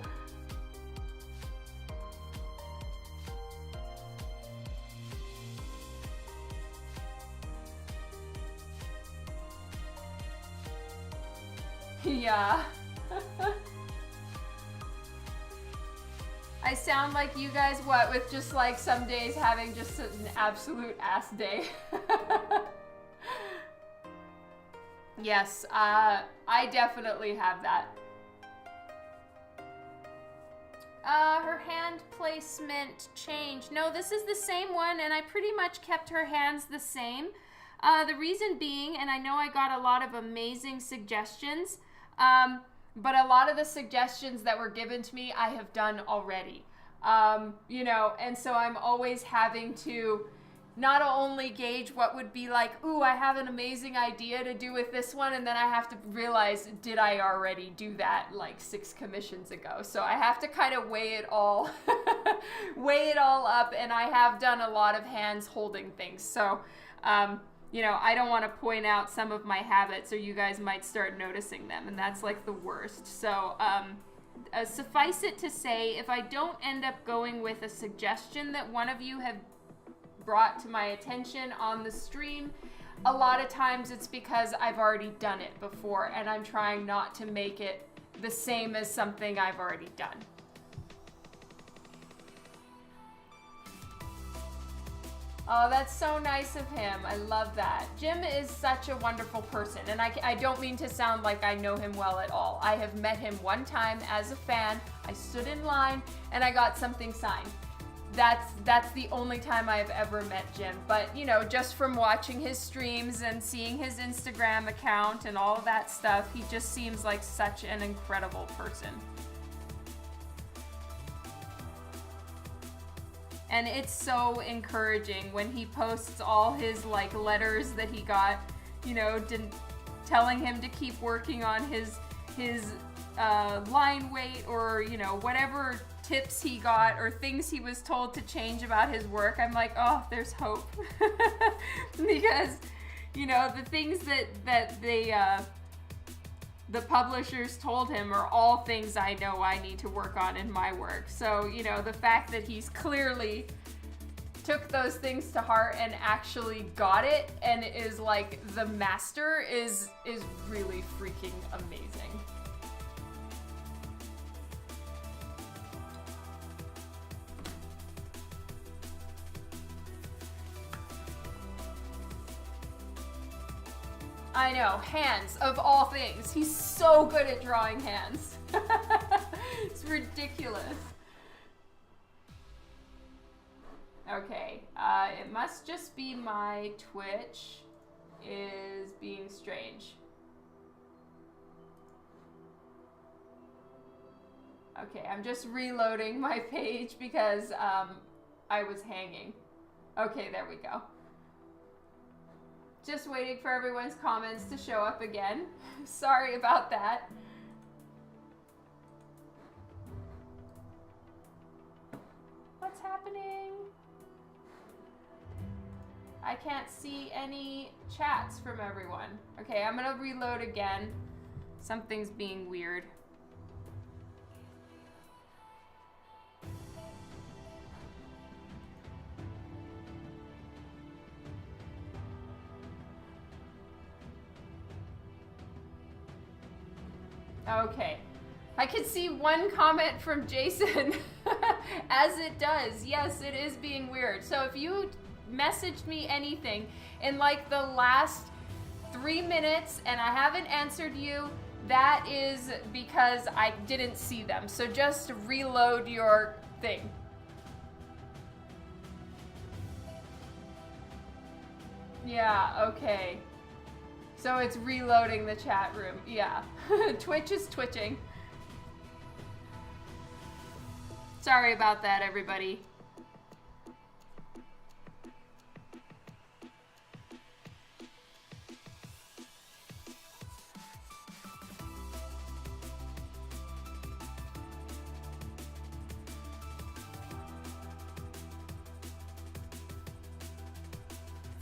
A: Yeah. I sound like you guys, what, with just like some days having just an absolute ass day. Yes, I definitely have that. Her hand placement changed. No, this is the same one, and I pretty much kept her hands the same. The reason being, and I know I got a lot of amazing suggestions, but a lot of the suggestions that were given to me, I have done already. You know, and so I'm always having to not only gauge what would be like, ooh, I have an amazing idea to do with this one, and then I have to realize, did I already do that like 6 commissions ago? So I have to kind of weigh it all, weigh it all up, and I have done a lot of hands holding things. So, you know, I don't want to point out some of my habits, or you guys might start noticing them, and that's like the worst. So, suffice it to say, if I don't end up going with a suggestion that one of you have brought to my attention on the stream, a lot of times it's because I've already done it before, and I'm trying not to make it the same as something I've already done. Oh, that's so nice of him. I love that. Jim is such a wonderful person, and I don't mean to sound like I know him well at all. I have met him one time as a fan. I stood in line, and I got something signed. That's the only time I've ever met Jim. But, you know, just from watching his streams and seeing his Instagram account and all of that stuff, he just seems like such an incredible person. And it's so encouraging when he posts all his like letters that he got, you know, telling him to keep working on his line weight, or, you know, whatever tips he got or things he was told to change about his work. I'm like, oh, there's hope. Because, you know, the things that the publishers told him are all things I know I need to work on in my work. So, you know, the fact that he's clearly took those things to heart and actually got it and is like the master is really freaking amazing. I know, hands of all things. He's so good at drawing hands. It's ridiculous. Okay, it must just be my Twitch. is being strange. Okay, I'm just reloading my page because I was hanging. Okay, there we go. Just waiting for everyone's comments to show up again. Sorry about that. What's happening? I can't see any chats from everyone. Okay, I'm gonna reload again. Something's being weird. Okay, I can see one comment from Jason. As it does. Yes, it is being weird. So if you messaged me anything in like the last 3 minutes and I haven't answered you, that is because I didn't see them. So just reload your thing. Yeah, okay. So it's reloading the chat room. Yeah. Twitch is twitching. Sorry about that, everybody.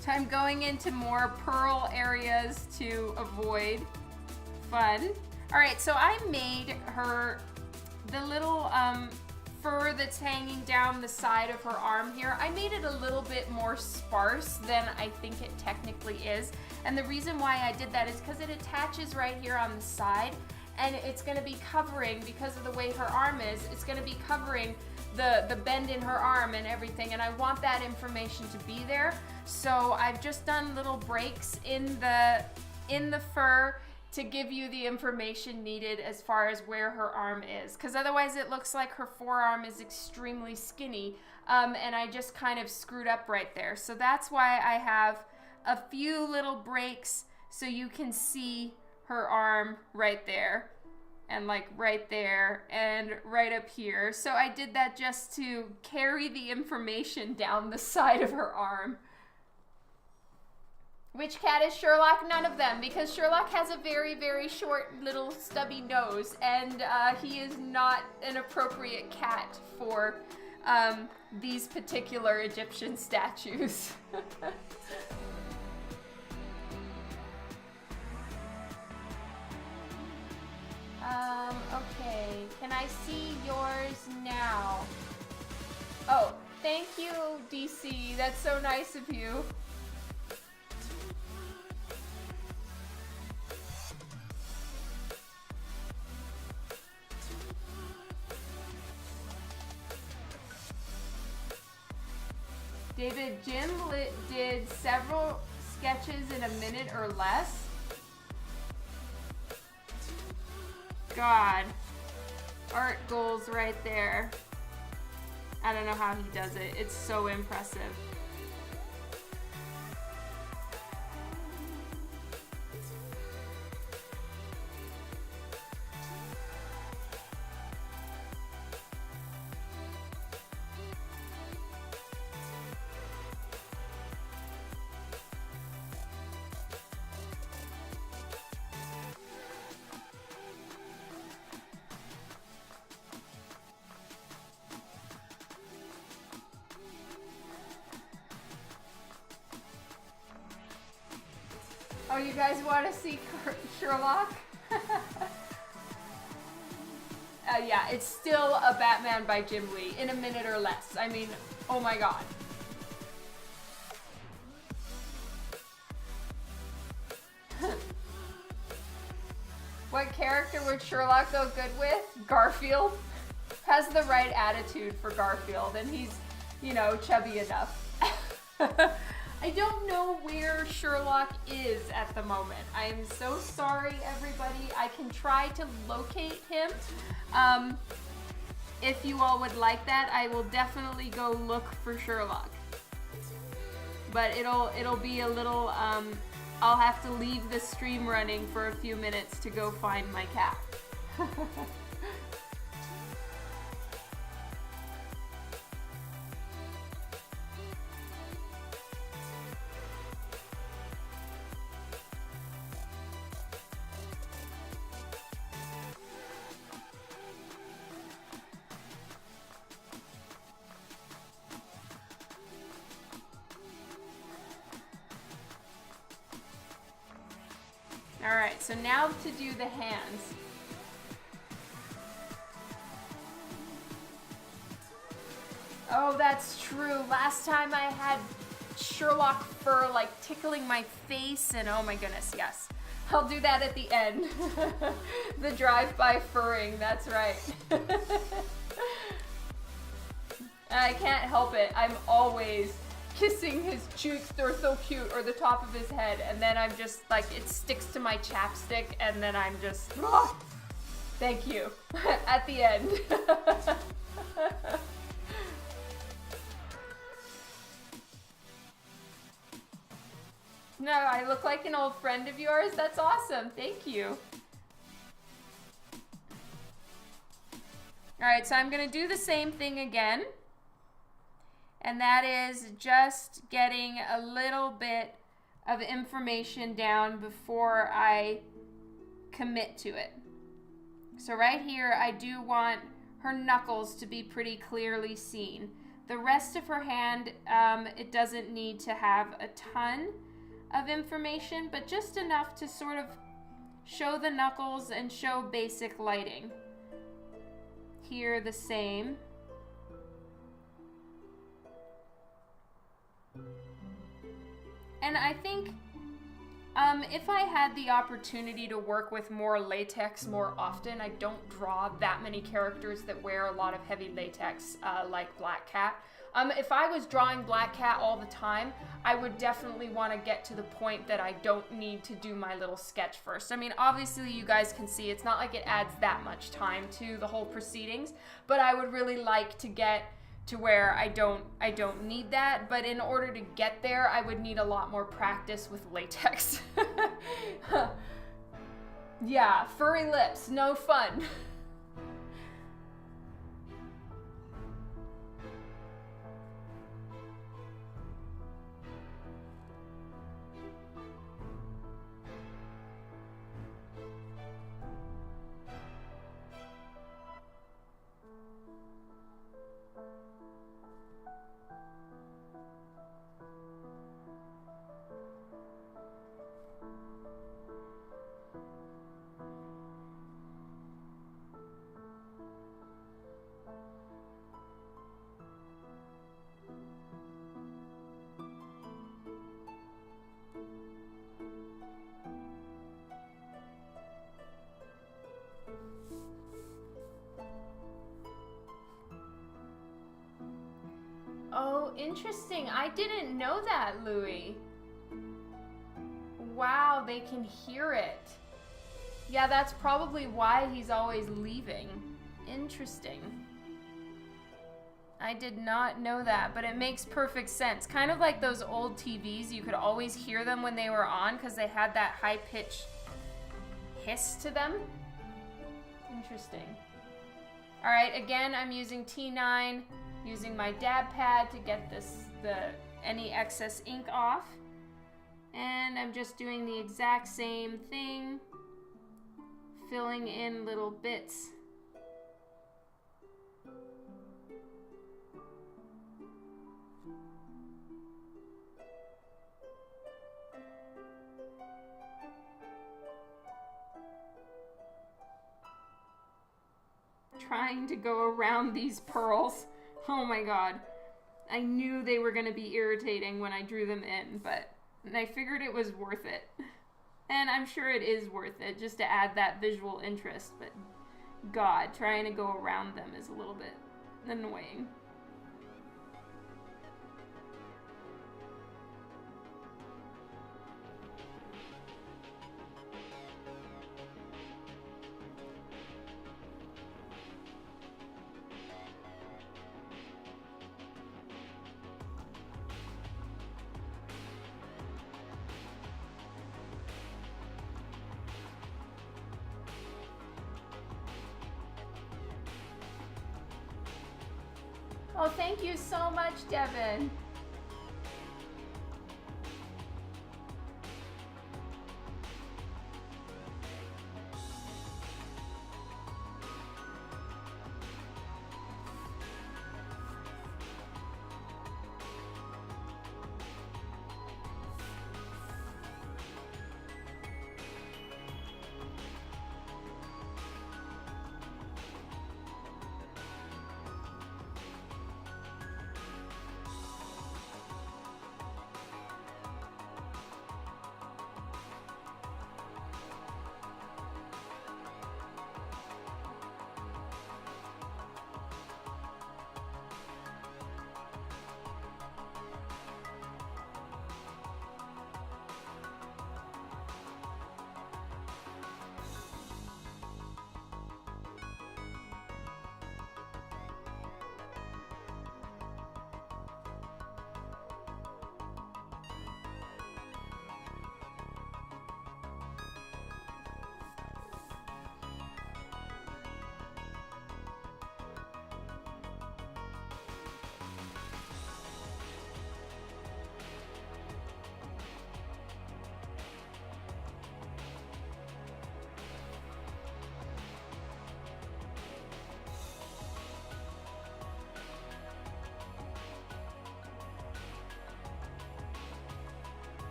A: So I'm going into more pearl areas to avoid. Fun. All right, so I made her the little fur that's hanging down the side of her arm here. I made it a little bit more sparse than I think it technically is. And the reason why I did that is because it attaches right here on the side, and it's gonna be covering, because of the way her arm is, it's gonna be covering the bend in her arm and everything, and I want that information to be there. So I've just done little breaks in the fur to give you the information needed as far as where her arm is, because otherwise it looks like her forearm is extremely skinny, and I just kind of screwed up right there. So that's why I have a few little breaks so you can see her arm right there, and like right there, and right up here. So I did that just to carry the information down the side of her arm. Which cat is Sherlock? None of them, because Sherlock has a very, very short little stubby nose, and he is not an appropriate cat for these particular Egyptian statues. Okay, can I see yours now? Oh, thank you, DC. That's so nice of you. David, Jim did several sketches in a minute or less. God, art goals right there. I don't know how he does it. It's so impressive. Oh, you guys want to see Sherlock? Yeah, it's still a Batman by Jim Lee in a minute or less. I mean, oh my god. What character would Sherlock go good with? Garfield. Has the right attitude for Garfield, and he's, you know, chubby enough. I don't know where Sherlock is at the moment. I am so sorry, everybody. I can try to locate him. If you all would like that, I will definitely go look for Sherlock. But it'll be a little I'll have to leave the stream running for a few minutes to go find my cat. Alright, so now to do the hands. Oh, that's true. Last time I had Sherlock fur like tickling my face, and oh my goodness, yes. I'll do that at the end. The drive-by furring, that's right. I can't help it. I'm always kissing his cheeks, they're so cute, or the top of his head, and then I'm just like, it sticks to my chapstick, and then I'm just, oh, thank you, at the end. No, I look like an old friend of yours? That's awesome, thank you. Alright, so I'm gonna do the same thing again. And that is just getting a little bit of information down before I commit to it. So right here, I do want her knuckles to be pretty clearly seen. The rest of her hand, it doesn't need to have a ton of information, but just enough to sort of show the knuckles and show basic lighting. Here, the same. And I think if I had the opportunity to work with more latex more often, I don't draw that many characters that wear a lot of heavy latex like Black Cat. If I was drawing Black Cat all the time, I would definitely want to get to the point that I don't need to do my little sketch first. I mean, obviously you guys can see it's not like it adds that much time to the whole proceedings, but I would really like to get to where I don't need that, but in order to get there, I would need a lot more practice with latex. Yeah, furry lips, no fun. Oh, interesting. I didn't know that, Louie. Wow, they can hear it. Yeah, that's probably why he's always leaving. Interesting. I did not know that, but it makes perfect sense. Kind of like those old TVs, you could always hear them when they were on because they had that high-pitched hiss to them. Interesting. All right, again, I'm using T9, using my dab pad to get any excess ink off. And I'm just doing the exact same thing, filling in little bits. Trying to go around these pearls. Oh my god. I knew they were going to be irritating when I drew them in, but I figured it was worth it. And I'm sure it is worth it just to add that visual interest, but god, trying to go around them is a little bit annoying. Oh, thank you so much, Devin.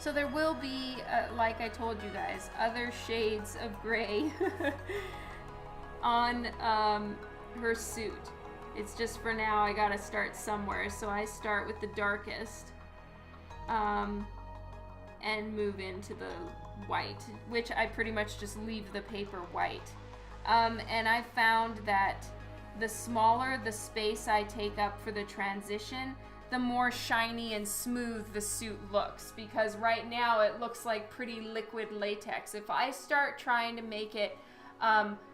A: So there will be, like I told you guys, other shades of gray on her suit. It's just for now I gotta start somewhere, so I start with the darkest and move into the white, which I pretty much just leave the paper white. And I found that the smaller the space I take up for the transition, the more shiny and smooth the suit looks, because right now it looks like pretty liquid latex. If I start trying to make it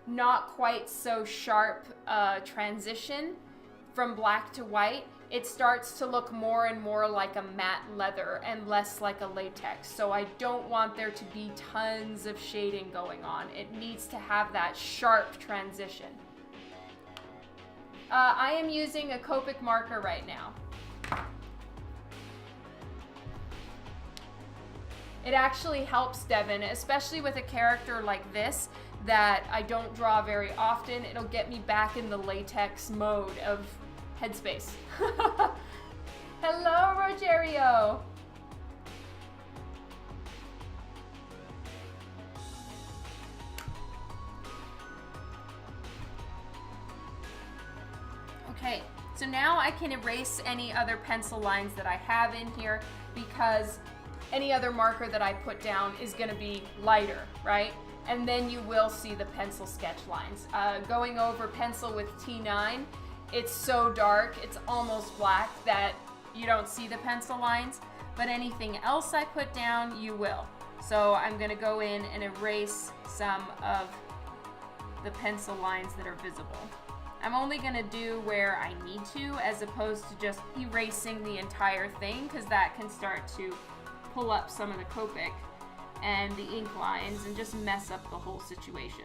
A: not quite so sharp transition from black to white, it starts to look more and more like a matte leather and less like a latex. So I don't want there to be tons of shading going on. It needs to have that sharp transition. I am using a Copic marker right now. It actually helps, Devin, especially with a character like this that I don't draw very often. It'll get me back in the latex mode of Headspace. Hello, Rogerio. Okay, so now I can erase any other pencil lines that I have in here, because any other marker that I put down is going to be lighter, right? And then you will see the pencil sketch lines. Going over pencil with T9, it's so dark, it's almost black, that you don't see the pencil lines, but anything else I put down, you will. So I'm going to go in and erase some of the pencil lines that are visible. I'm only going to do where I need to, as opposed to just erasing the entire thing, because that can start to pull up some of the Copic and the ink lines and just mess up the whole situation.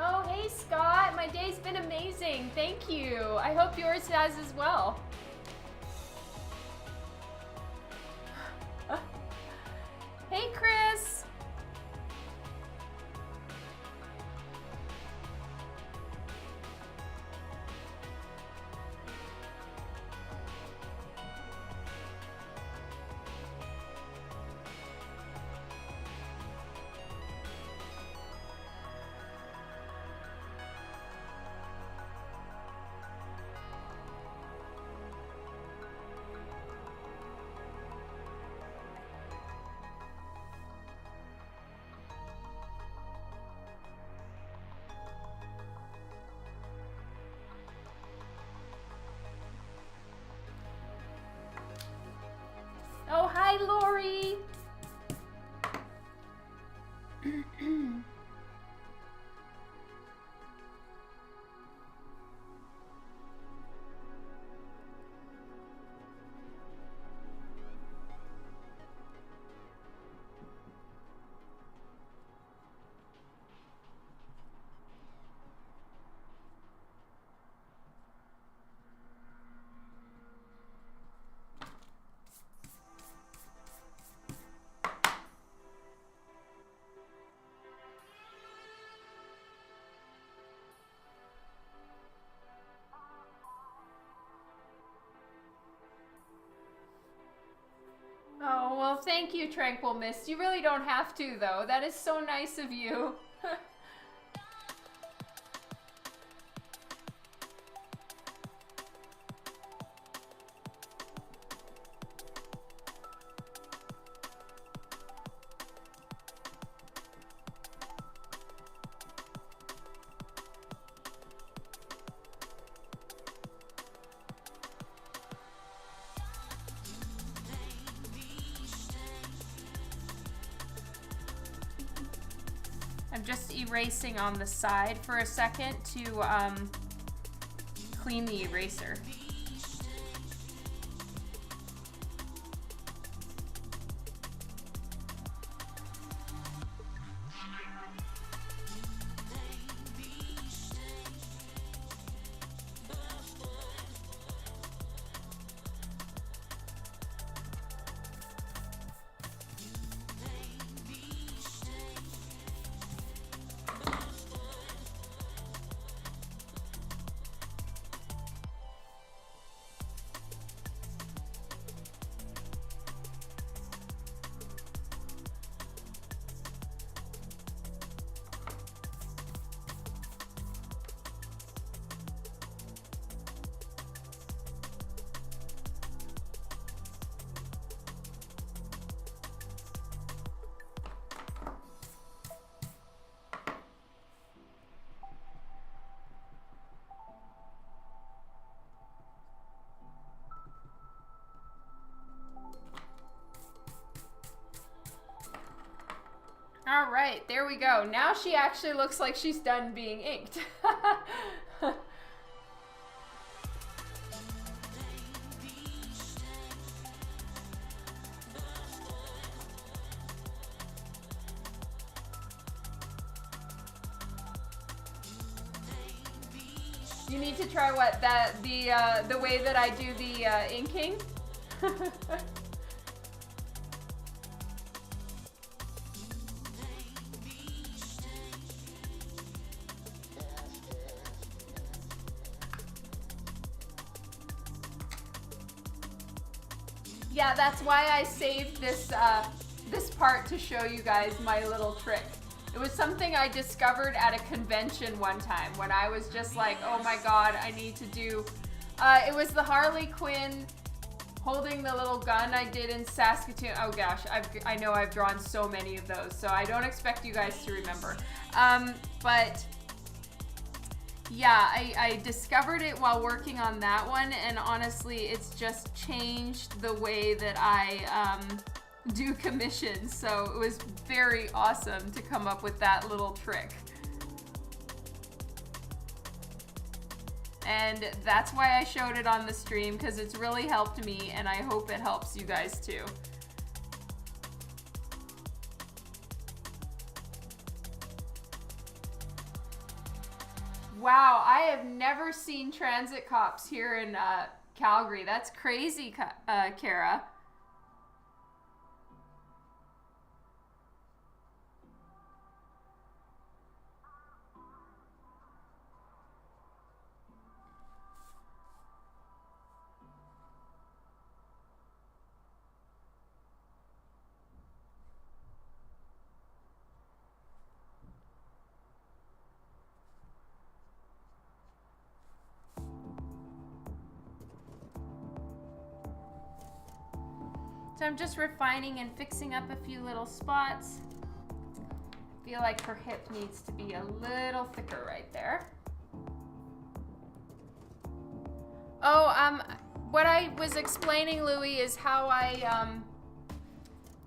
A: Oh, hey Scott, my day's been amazing. Thank you. I hope yours has as well. Hey Chris. Hi, Lori. Oh, well, thank you, Tranquil Mist. You really don't have to, though. That is so nice of you. I'm just erasing on the side for a second to clean the eraser. All right, there we go. Now she actually looks like she's done being inked. You need to try what? The way that I do the inking? Yeah, that's why I saved this this part to show you guys my little trick. It was something I discovered at a convention one time when I was just like, oh my god, I need to do... it was the Harley Quinn holding the little gun I did in Saskatoon. Oh gosh, I know I've drawn so many of those, so I don't expect you guys to remember. But yeah, I discovered it while working on that one, and honestly, it's just changed the way that I do commissions, so it was very awesome to come up with that little trick. And that's why I showed it on the stream, because it's really helped me, and I hope it helps you guys too. Wow, I have never seen transit cops here in Calgary. That's crazy, Kara. So I'm just refining and fixing up a few little spots. I feel like her hip needs to be a little thicker right there. Oh, what I was explaining, Louie, is how I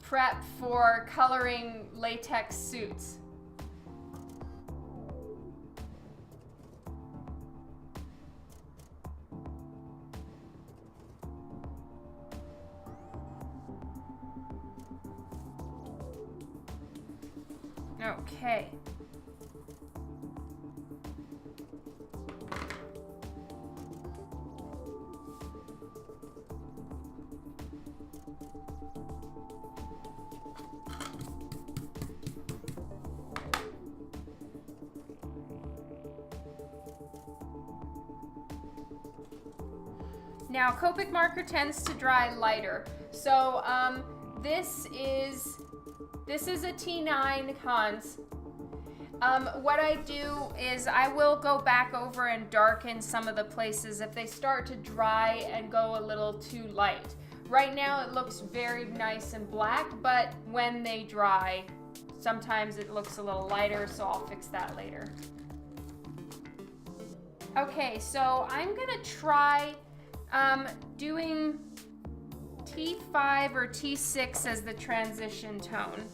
A: prep for coloring latex suits. Okay. Now, Copic marker tends to dry lighter, so this is a T9 Hans. What I do is I will go back over and darken some of the places if they start to dry and go a little too light. Right now it looks very nice and black, but when they dry, sometimes it looks a little lighter, so I'll fix that later. Okay, so I'm gonna try doing T5 or T6 as the transition tone.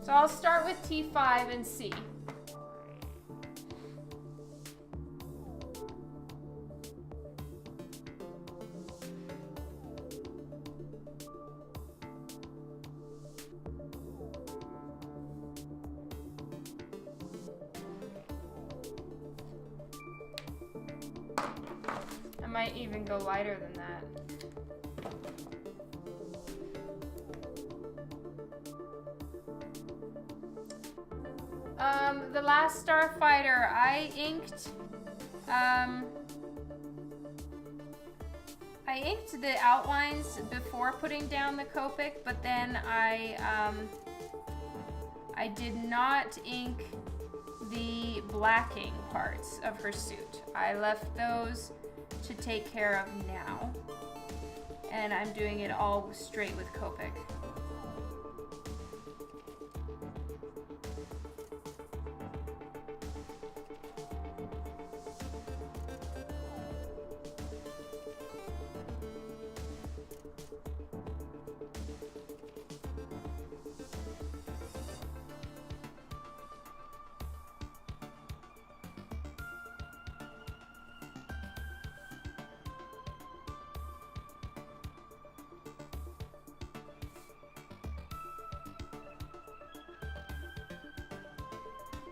A: So I'll start with T5 and see. I might even go lighter than that. The last Starfighter, I inked the outlines before putting down the Copic, but then I did not ink the blacking parts of her suit. I left those to take care of now, and I'm doing it all straight with Copic.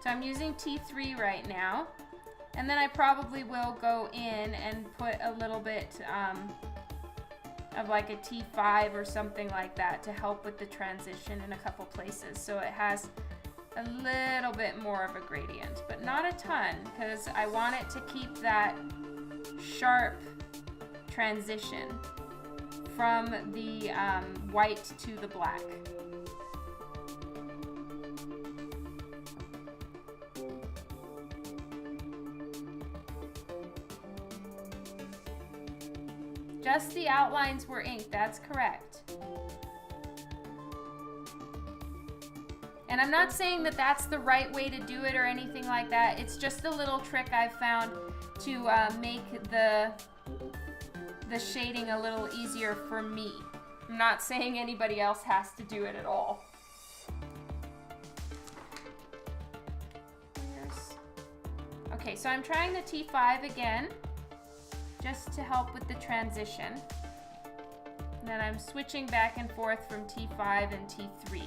A: So I'm using T3 right now, and then I probably will go in and put a little bit of like a T5 or something like that to help with the transition in a couple places, so it has a little bit more of a gradient, but not a ton, because I want it to keep that sharp transition from the white to the black. Just the outlines were inked, that's correct. And I'm not saying that that's the right way to do it or anything like that. It's just a little trick I've found to make the shading a little easier for me. I'm not saying anybody else has to do it at all. Okay, so I'm trying the T5 again, just to help with the transition. And then I'm switching back and forth from T5 and T3.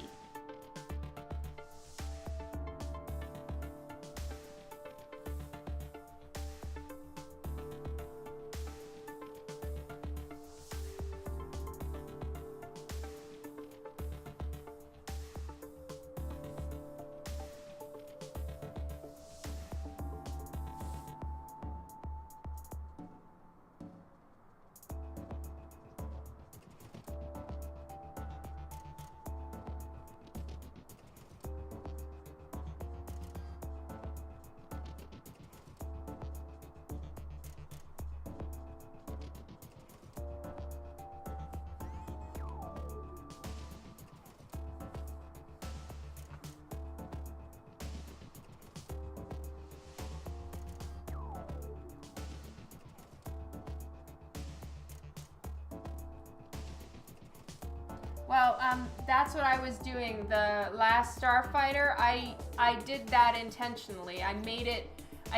A: Well, that's what I was doing. The last Starfighter, I did that intentionally. I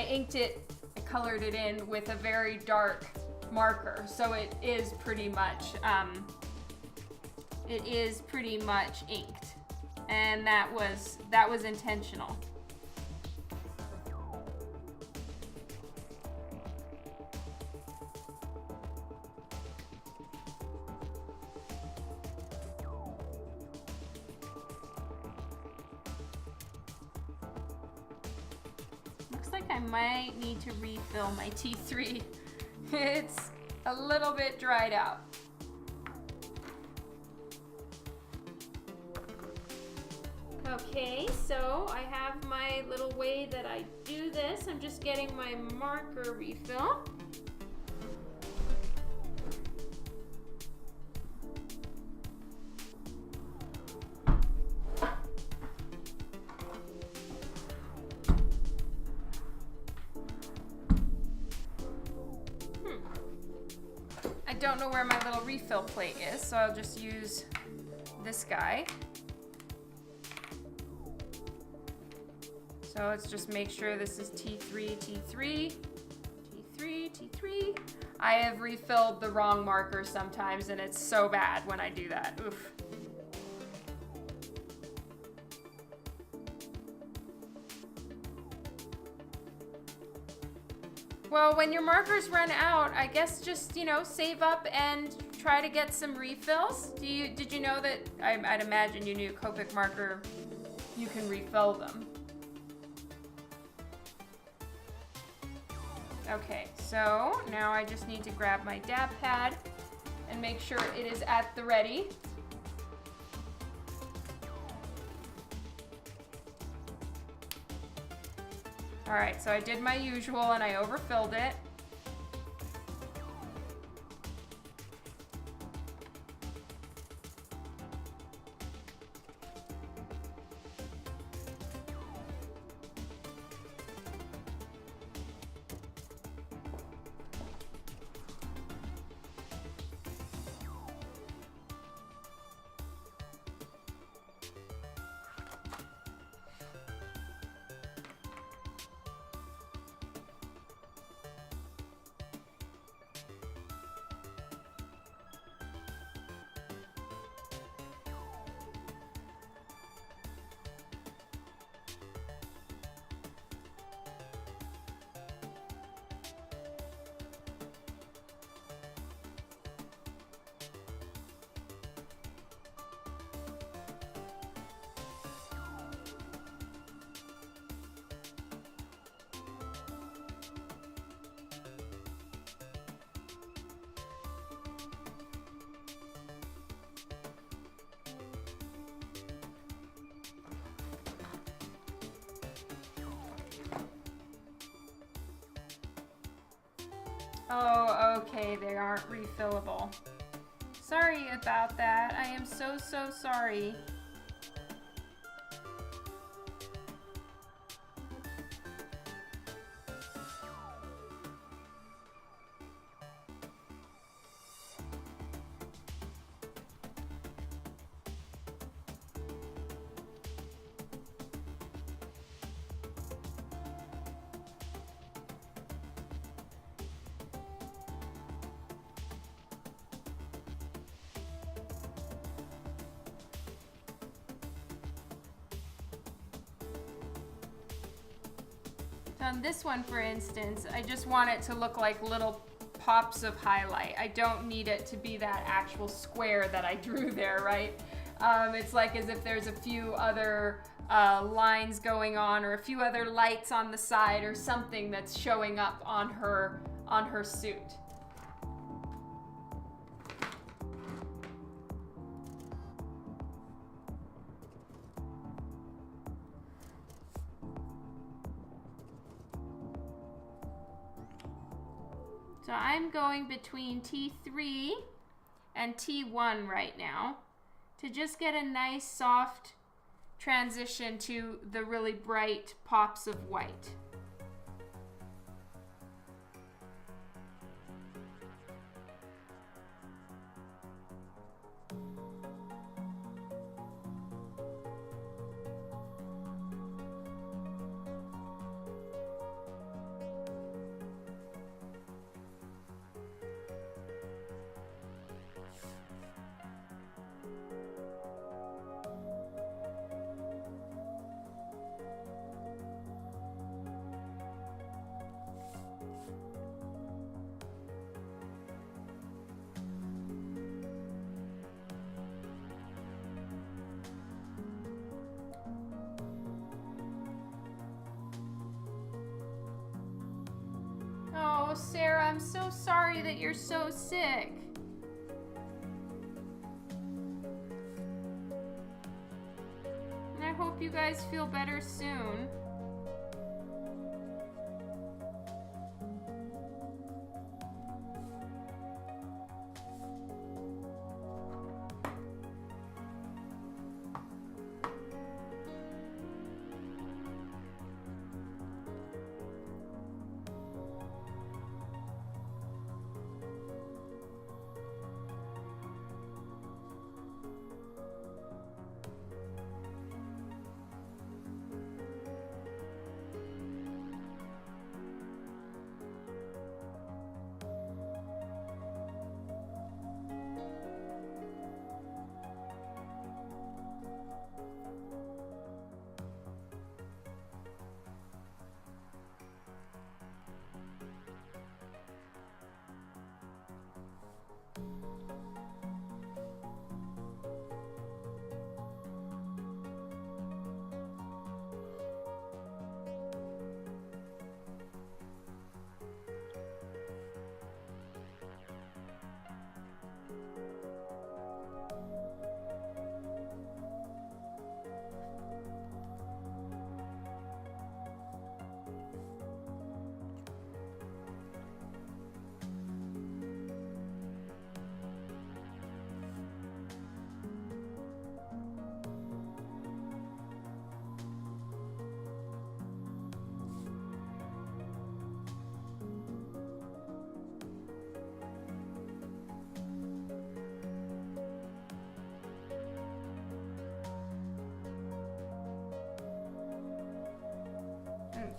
A: inked it, I colored it in with a very dark marker, so it is pretty much inked, and that was intentional. Like I might need to refill my T3. It's a little bit dried out. Okay, so I have my little way that I do this. I'm just getting my marker refill. I don't know where my little refill plate is, so I'll just use this guy. So let's just make sure this is T3, T3, T3, T3. I have refilled the wrong marker sometimes, and it's so bad when I do that. Oof. Well, when your markers run out, I guess just, save up and try to get some refills. Did you know that, I'd imagine you knew Copic marker, you can refill them. Okay, so now I just need to grab my dab pad and make sure it is at the ready. All right, so I did my usual and I overfilled it. Oh, okay, they aren't refillable. Sorry about that. I am so sorry. On this one, for instance, I just want it to look like little pops of highlight. I don't need it to be that actual square that I drew there, right? It's like as if there's a few other lines going on or a few other lights on the side or something that's showing up on her suit. So I'm going between T3 and T1 right now to just get a nice soft transition to the really bright pops of white. Oh, Sarah, I'm so sorry that you're so sick. And I hope you guys feel better soon.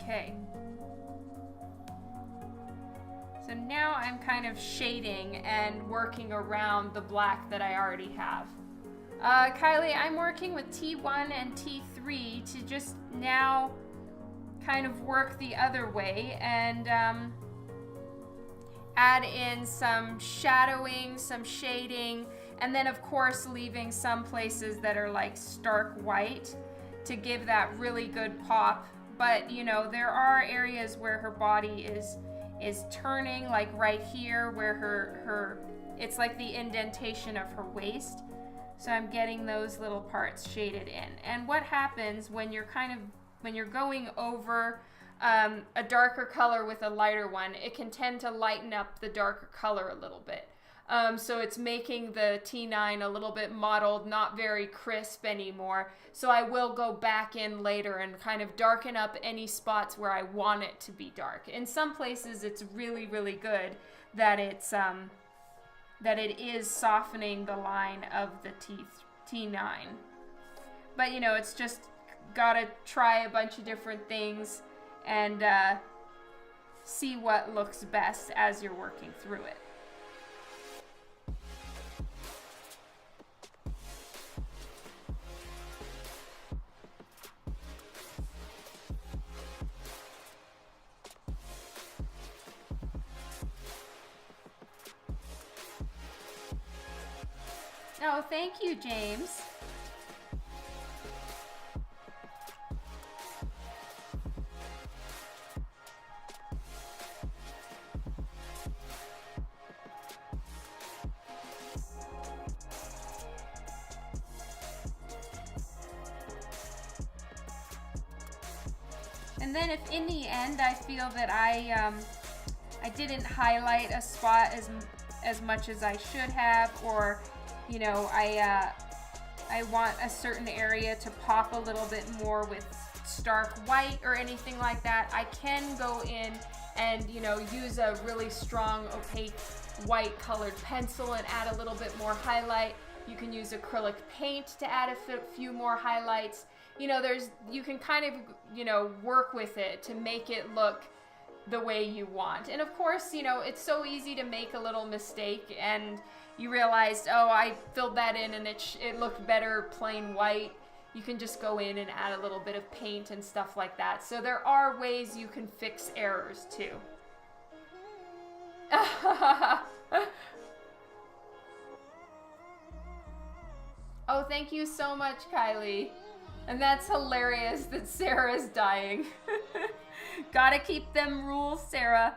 A: Okay. So now I'm kind of shading and working around the black that I already have. Kylie, I'm working with T1 and T3 to just now kind of work the other way and add in some shadowing, some shading, and then of course leaving some places that are like stark white to give that really good pop. But you know, there are areas where her body is turning, like right here where her it's like the indentation of her waist. So I'm getting those little parts shaded in. And what happens when you're going over a darker color with a lighter one, it can tend to lighten up the darker color a little bit. So it's making the T9 a little bit mottled, not very crisp anymore. So I will go back in later and kind of darken up any spots where I want it to be dark. In some places it's really, really good that it's that it is softening the line of the T9. But you know, it's just gotta try a bunch of different things and see what looks best as you're working through it. Oh, thank you, James. And then if in the end I feel that I didn't highlight a spot as much as I should have, or you know, I want a certain area to pop a little bit more with stark white or anything like that, I can go in and, you know, use a really strong opaque white colored pencil and add a little bit more highlight. You can use acrylic paint to add a few more highlights. You know, you can kind of, you know, work with it to make it look the way you want. And of course, you know, it's so easy to make a little mistake and you realized, oh, I filled that in and it looked better plain white. You can just go in and add a little bit of paint and stuff like that. So there are ways you can fix errors too. Oh, thank you so much, Kylie. And that's hilarious that Sarah's dying. Gotta keep them rules, Sarah.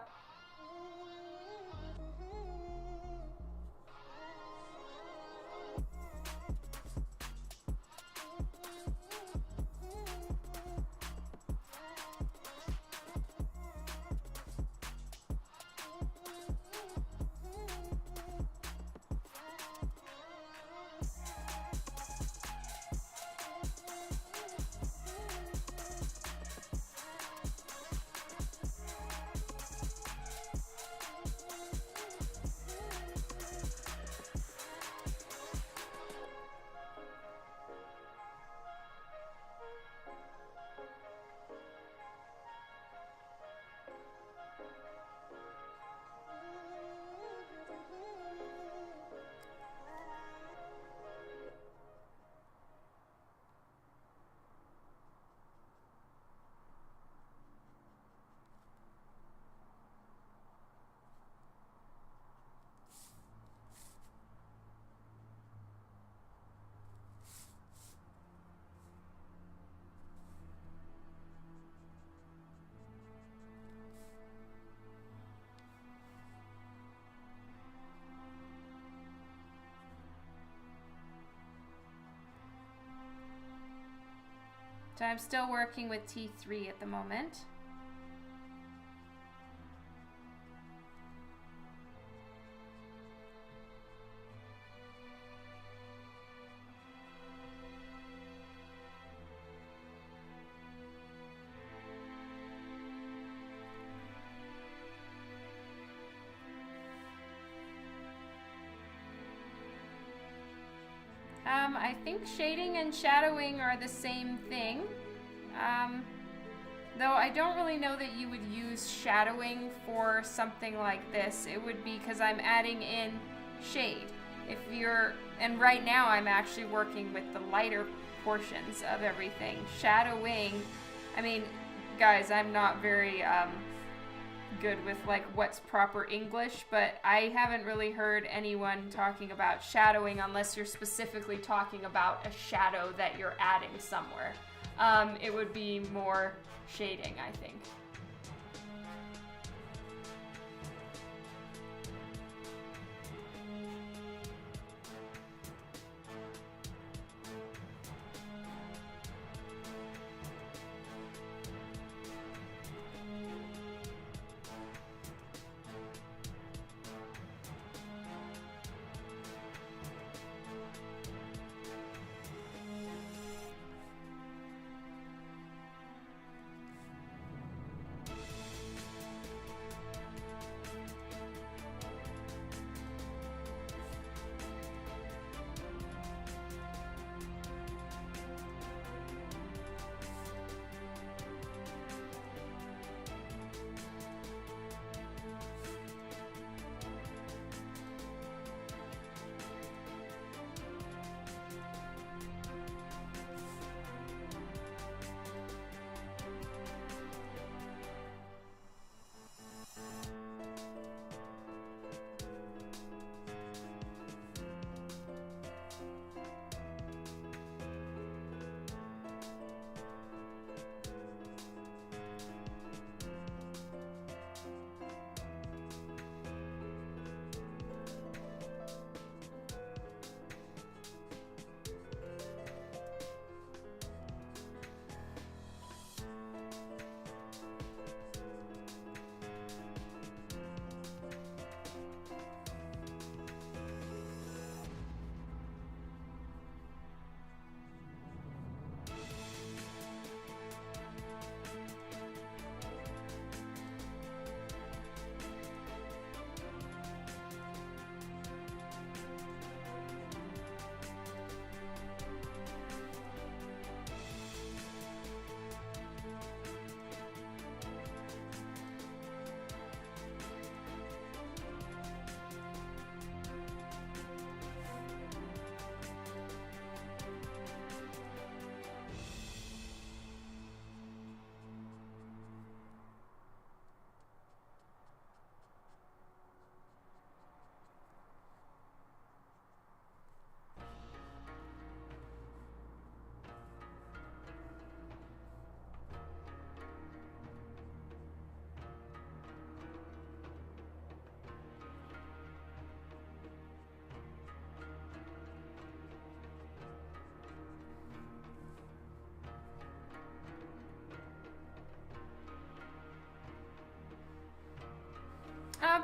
A: So I'm still working with T3 at the moment. I think shading and shadowing are the same thing. Though I don't really know that you would use shadowing for something like this. It would be because I'm adding in shade. And right now I'm actually working with the lighter portions of everything. Shadowing, I mean, guys, I'm not very good with like what's proper English, but I haven't really heard anyone talking about shadowing unless you're specifically talking about a shadow that you're adding somewhere. It would be more shading, I think.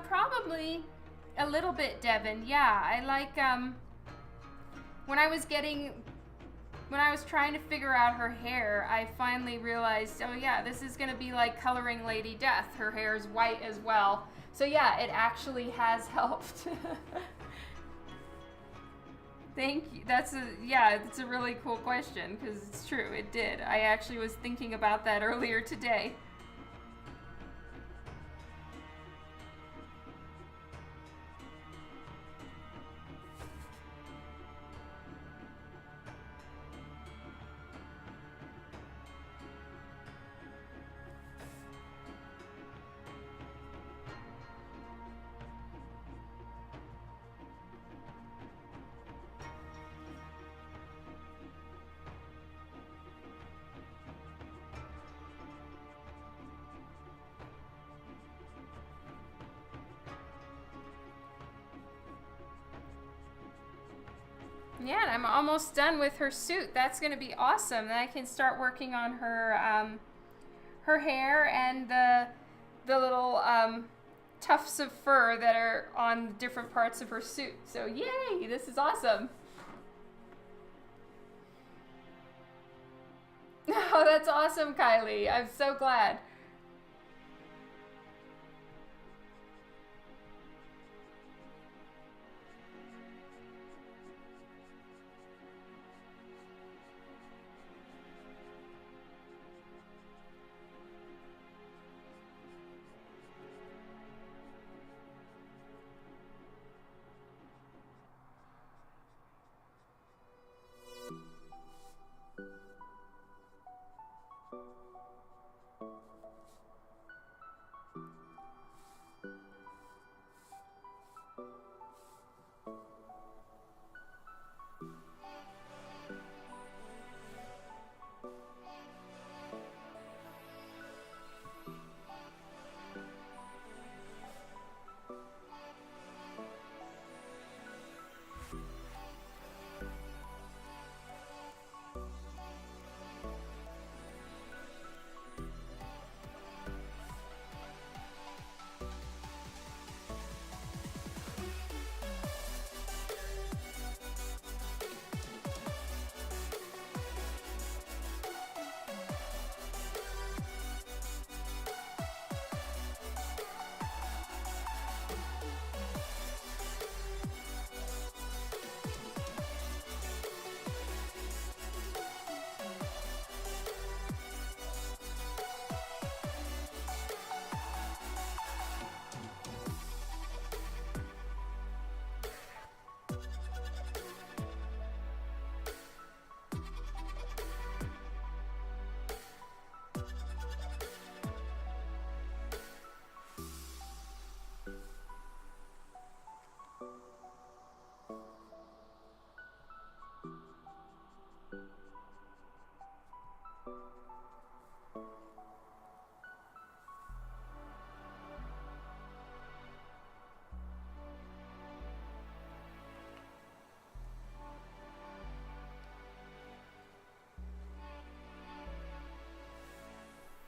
A: Probably a little bit, Devin. Yeah, I like, when I was trying to figure out her hair, I finally realized, oh yeah, this is gonna be like coloring Lady Death. Her hair is white as well. So yeah, it actually has helped. Thank you. It's a really cool question, because it's true, it did. I actually was thinking about that earlier today. Yeah, and I'm almost done with her suit. That's going to be awesome. Then I can start working on her her hair and the little tufts of fur that are on different parts of her suit. So yay, this is awesome. Oh, that's awesome, Kylie. I'm so glad.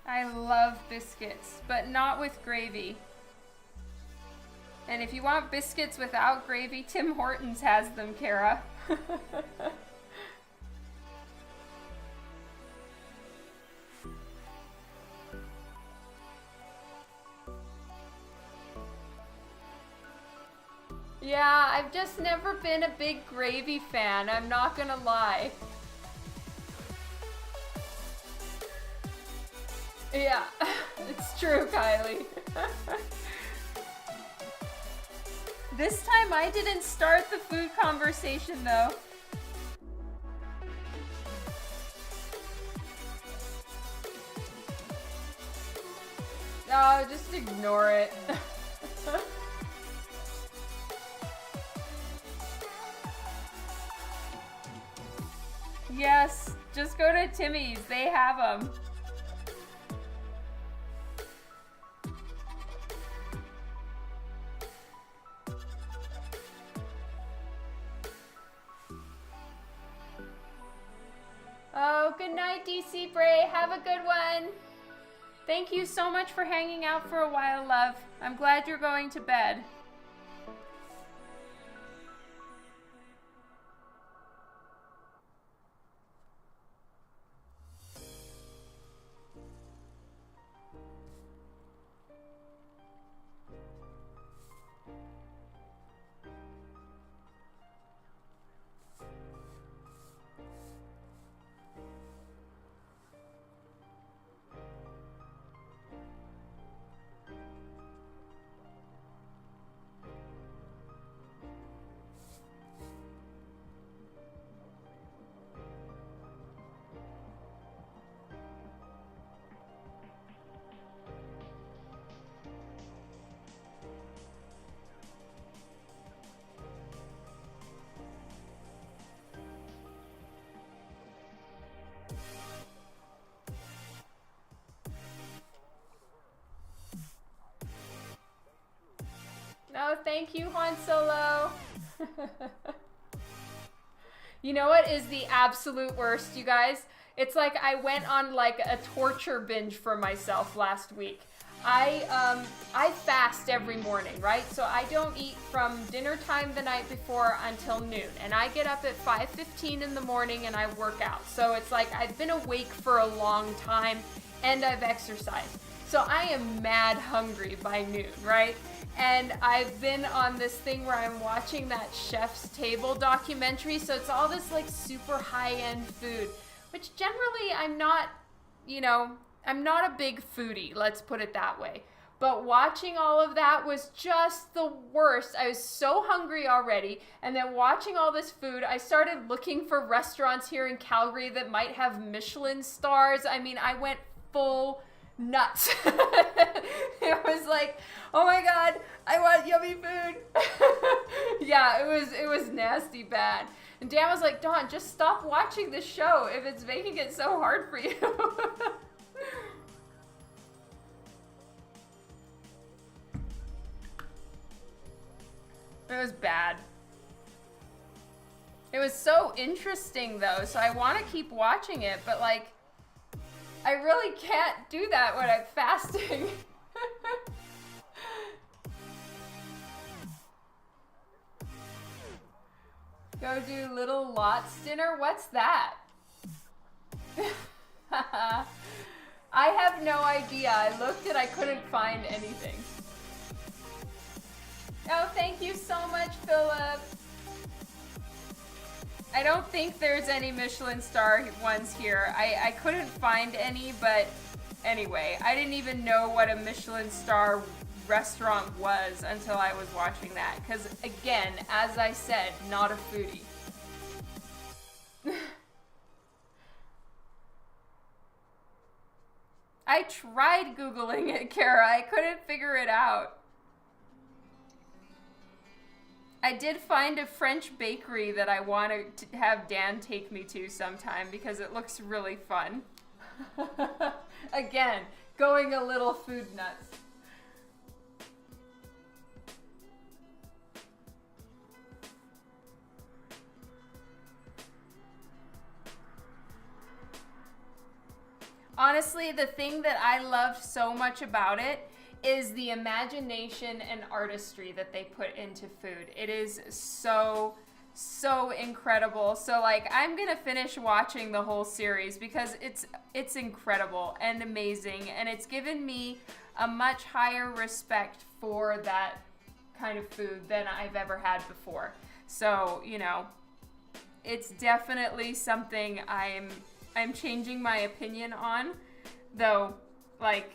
A: I love biscuits, but not with gravy. And if you want biscuits without gravy, Tim Hortons has them, Kara. Yeah, I've just never been a big gravy fan, I'm not gonna lie. Yeah, it's true, Kylie. This time I didn't start the food conversation though. No, just ignore it. Yes, just go to Timmy's, they have them. Oh, good night, DC Bray. Have a good one. Thank you so much for hanging out for a while, love. I'm glad you're going to bed. No, thank you, Han Solo. You know what is the absolute worst, you guys? It's like I went on like a torture binge for myself last week. I fast every morning, right? So I don't eat from dinner time the night before until noon. And I get up at 5:15 in the morning and I work out. So it's like I've been awake for a long time and I've exercised. So I am mad hungry by noon, right? And I've been on this thing where I'm watching that Chef's Table documentary. So it's all this like super high-end food, which generally I'm not, you know, I'm not a big foodie, let's put it that way. But watching all of that was just the worst. I was so hungry already. And then watching all this food, I started looking for restaurants here in Calgary that might have Michelin stars. I mean, I went full nuts. It was like, oh my God, I want yummy food. Yeah, it was nasty bad. And Dan was like, Dawn, just stop watching this show if it's making it so hard for you. It was bad. It was so interesting though, so I want to keep watching it, but like, I really can't do that when I'm fasting. Go do Little Lots dinner? What's that? I have no idea. I looked and I couldn't find anything. Oh, thank you so much, Philip. I don't think there's any Michelin star ones here. I couldn't find any, but anyway, I didn't even know what a Michelin star restaurant was until I was watching that. Because again, as I said, not a foodie. I tried Googling it, Kara. I couldn't figure it out. I did find a French bakery that I want to have Dan take me to sometime because it looks really fun. Again, going a little food nuts. Honestly, the thing that I loved so much about it is the imagination and artistry that they put into food. It is so incredible. So like, I'm gonna finish watching the whole series because it's incredible and amazing, and it's given me a much higher respect for that kind of food than I've ever had before. So, you know, it's definitely something I'm changing my opinion on, though, like,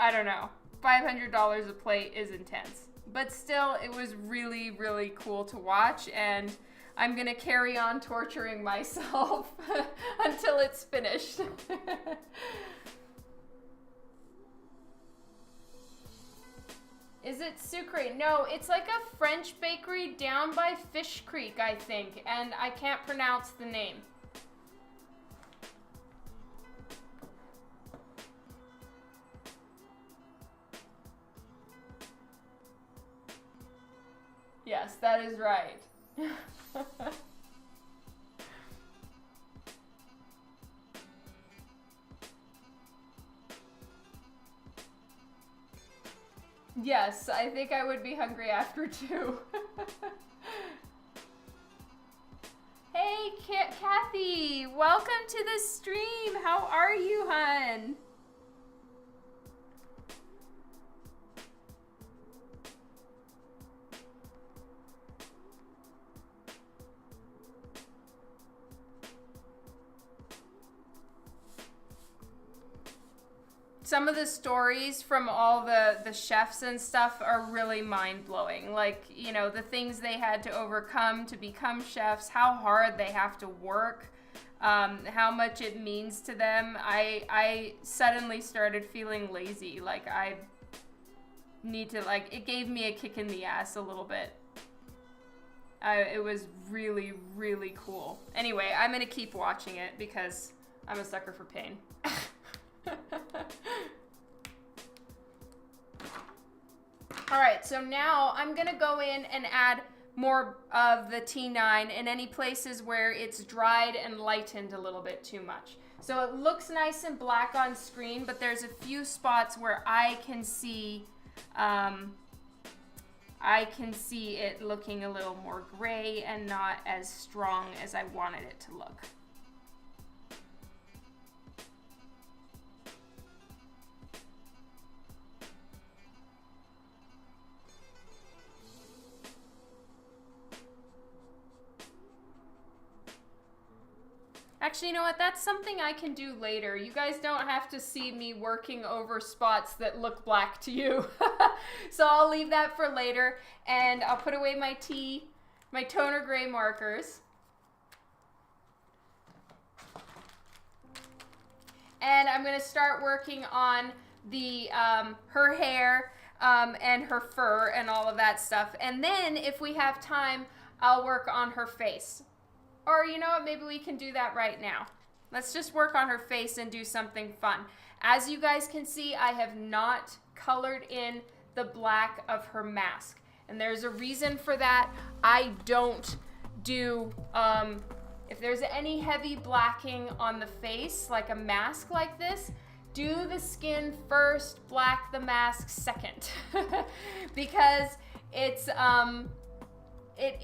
A: I don't know. $500 a plate is intense. But still, it was really, really cool to watch, and I'm gonna carry on torturing myself until it's finished. Is it Sucre? No, it's like a French bakery down by Fish Creek, I think, and I can't pronounce the name. Yes, that is right. Yes, I think I would be hungry after too. Hey, Kathy, welcome to the stream. How are you, hun? Some of the stories from all the chefs and stuff are really mind-blowing. Like, you know, the things they had to overcome to become chefs, how hard they have to work, how much it means to them. I suddenly started feeling lazy. Like, I need to, like, it gave me a kick in the ass a little bit. It was really, really cool. Anyway, I'm going to keep watching it because I'm a sucker for pain. All right, so now I'm gonna go in and add more of the T9 in any places where it's dried and lightened a little bit too much. So it looks nice and black on screen, but there's a few spots where I can see it looking a little more gray and not as strong as I wanted it to look. Actually, you know what? That's something I can do later. You guys don't have to see me working over spots that look black to you. So I'll leave that for later, and I'll put away my toner gray markers. And I'm gonna start working on the her hair and her fur and all of that stuff. And then if we have time, I'll work on her face. Or you know what, maybe we can do that right now. Let's just work on her face and do something fun. As you guys can see, I have not colored in the black of her mask. And there's a reason for that. I don't do, if there's any heavy blacking on the face, like a mask like this, do the skin first, black the mask second. Because it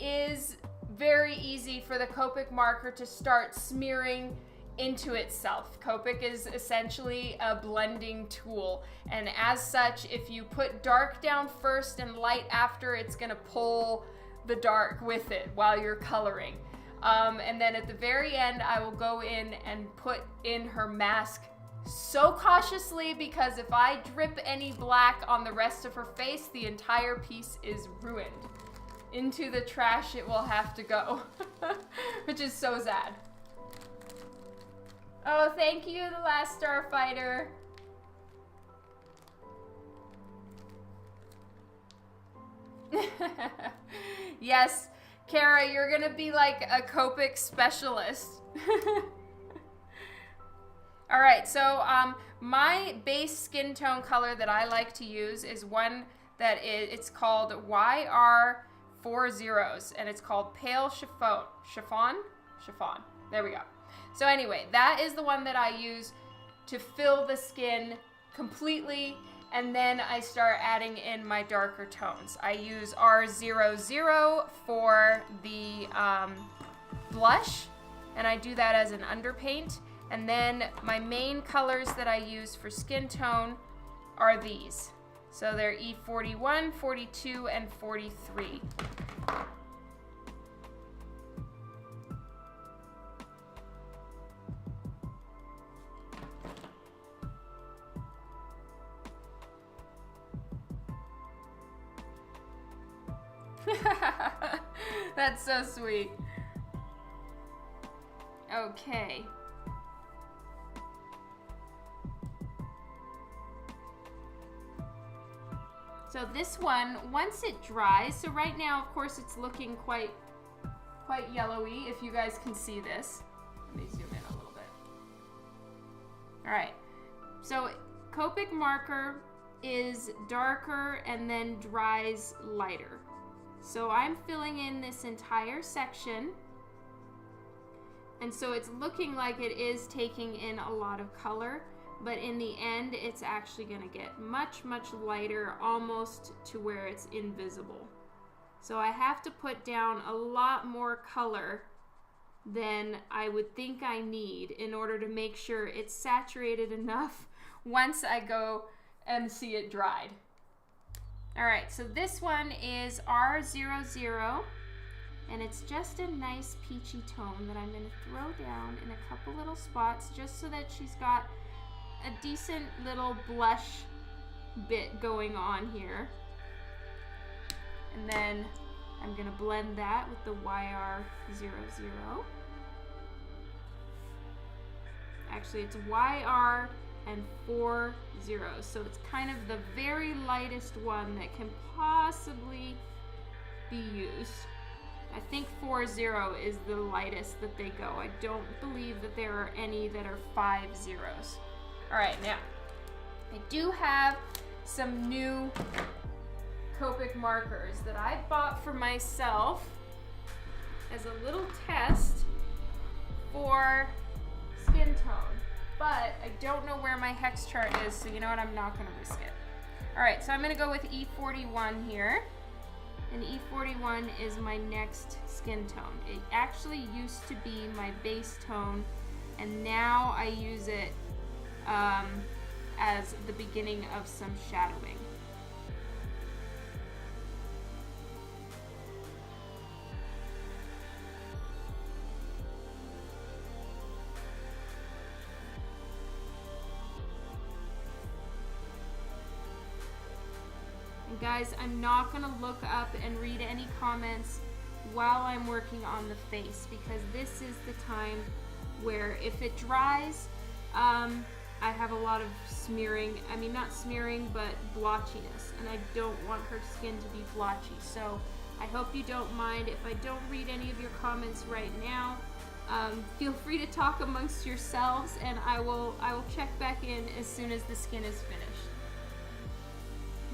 A: is very easy for the Copic marker to start smearing into itself. Copic is essentially a blending tool, and as such, if you put dark down first and light after, it's gonna pull the dark with it while you're coloring. And then at the very end, I will go in and put in her mask so cautiously, because if I drip any black on the rest of her face, the entire piece is ruined. Into the trash it will have to go, which is so sad. Oh, thank you, the last Starfighter. Yes, Kara, you're gonna be like a Copic specialist. All right, so my base skin tone color that I like to use is one that it's called YR40, and it's called Pale Chiffon. There we go. So anyway, that is the one that I use to fill the skin completely, and then I start adding in my darker tones. I use R00 for the blush, and I do that as an underpaint. And then my main colors that I use for skin tone are these. So they're E41, 42, and 43. That's so sweet. Okay. So this one, once it dries, so right now, of course, it's looking quite yellowy, if you guys can see this. Let me zoom in a little bit. All right, so Copic marker is darker and then dries lighter. So I'm filling in this entire section, and so it's looking like it is taking in a lot of color, but in the end, it's actually gonna get much, much lighter, almost to where it's invisible. So I have to put down a lot more color than I would think I need in order to make sure it's saturated enough once I go and see it dried. All right, so this one is R00, and it's just a nice peachy tone that I'm gonna throw down in a couple little spots just so that she's got a decent little blush bit going on here. And then I'm gonna blend that with the YR00. Actually, it's YR and 40, so it's kind of the very lightest one that can possibly be used. I think 40 is the lightest that they go. I don't believe that there are any that are 50s. All right, now I do have some new Copic markers that I bought for myself as a little test for skin tone. But I don't know where my hex chart is, so you know what, I'm not gonna risk it. All right, so I'm gonna go with E41 here. And E41 is my next skin tone. It actually used to be my base tone, and now I use it as the beginning of some shadowing. Guys, I'm not gonna look up and read any comments while I'm working on the face, because this is the time where if it dries, I have a lot of smearing, I mean not smearing, but blotchiness, and I don't want her skin to be blotchy. So I hope you don't mind if I don't read any of your comments right now. Feel free to talk amongst yourselves, and I will check back in as soon as the skin is finished.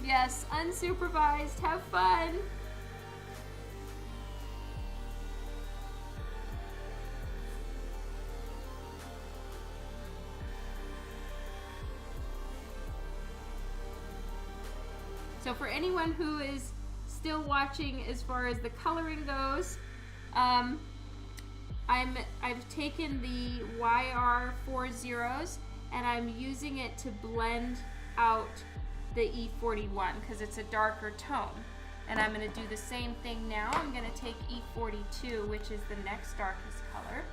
A: Yes, unsupervised, have fun. So for anyone who is still watching as far as the coloring goes, I've taken the YR40s and I'm using it to blend out the E41 because it's a darker tone. And I'm going to do the same thing now. I'm going to take E42, which is the next darkest color.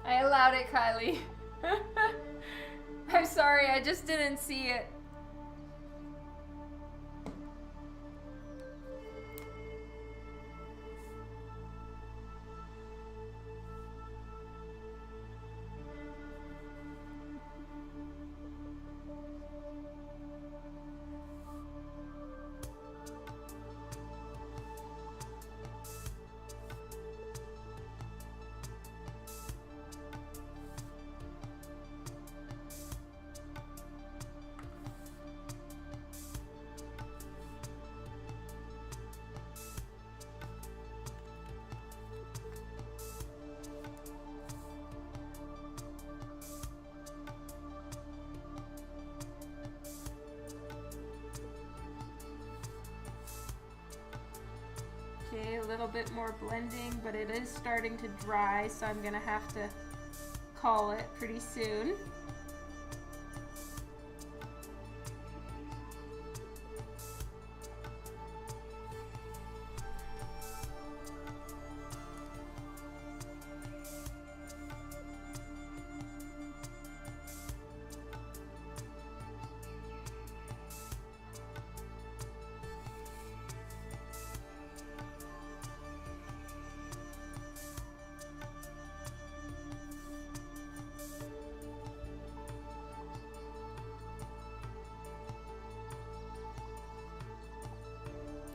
A: I allowed it, Kylie. I'm sorry, I just didn't see it. Okay, a little bit more blending, but it is starting to dry, so I'm gonna have to call it pretty soon.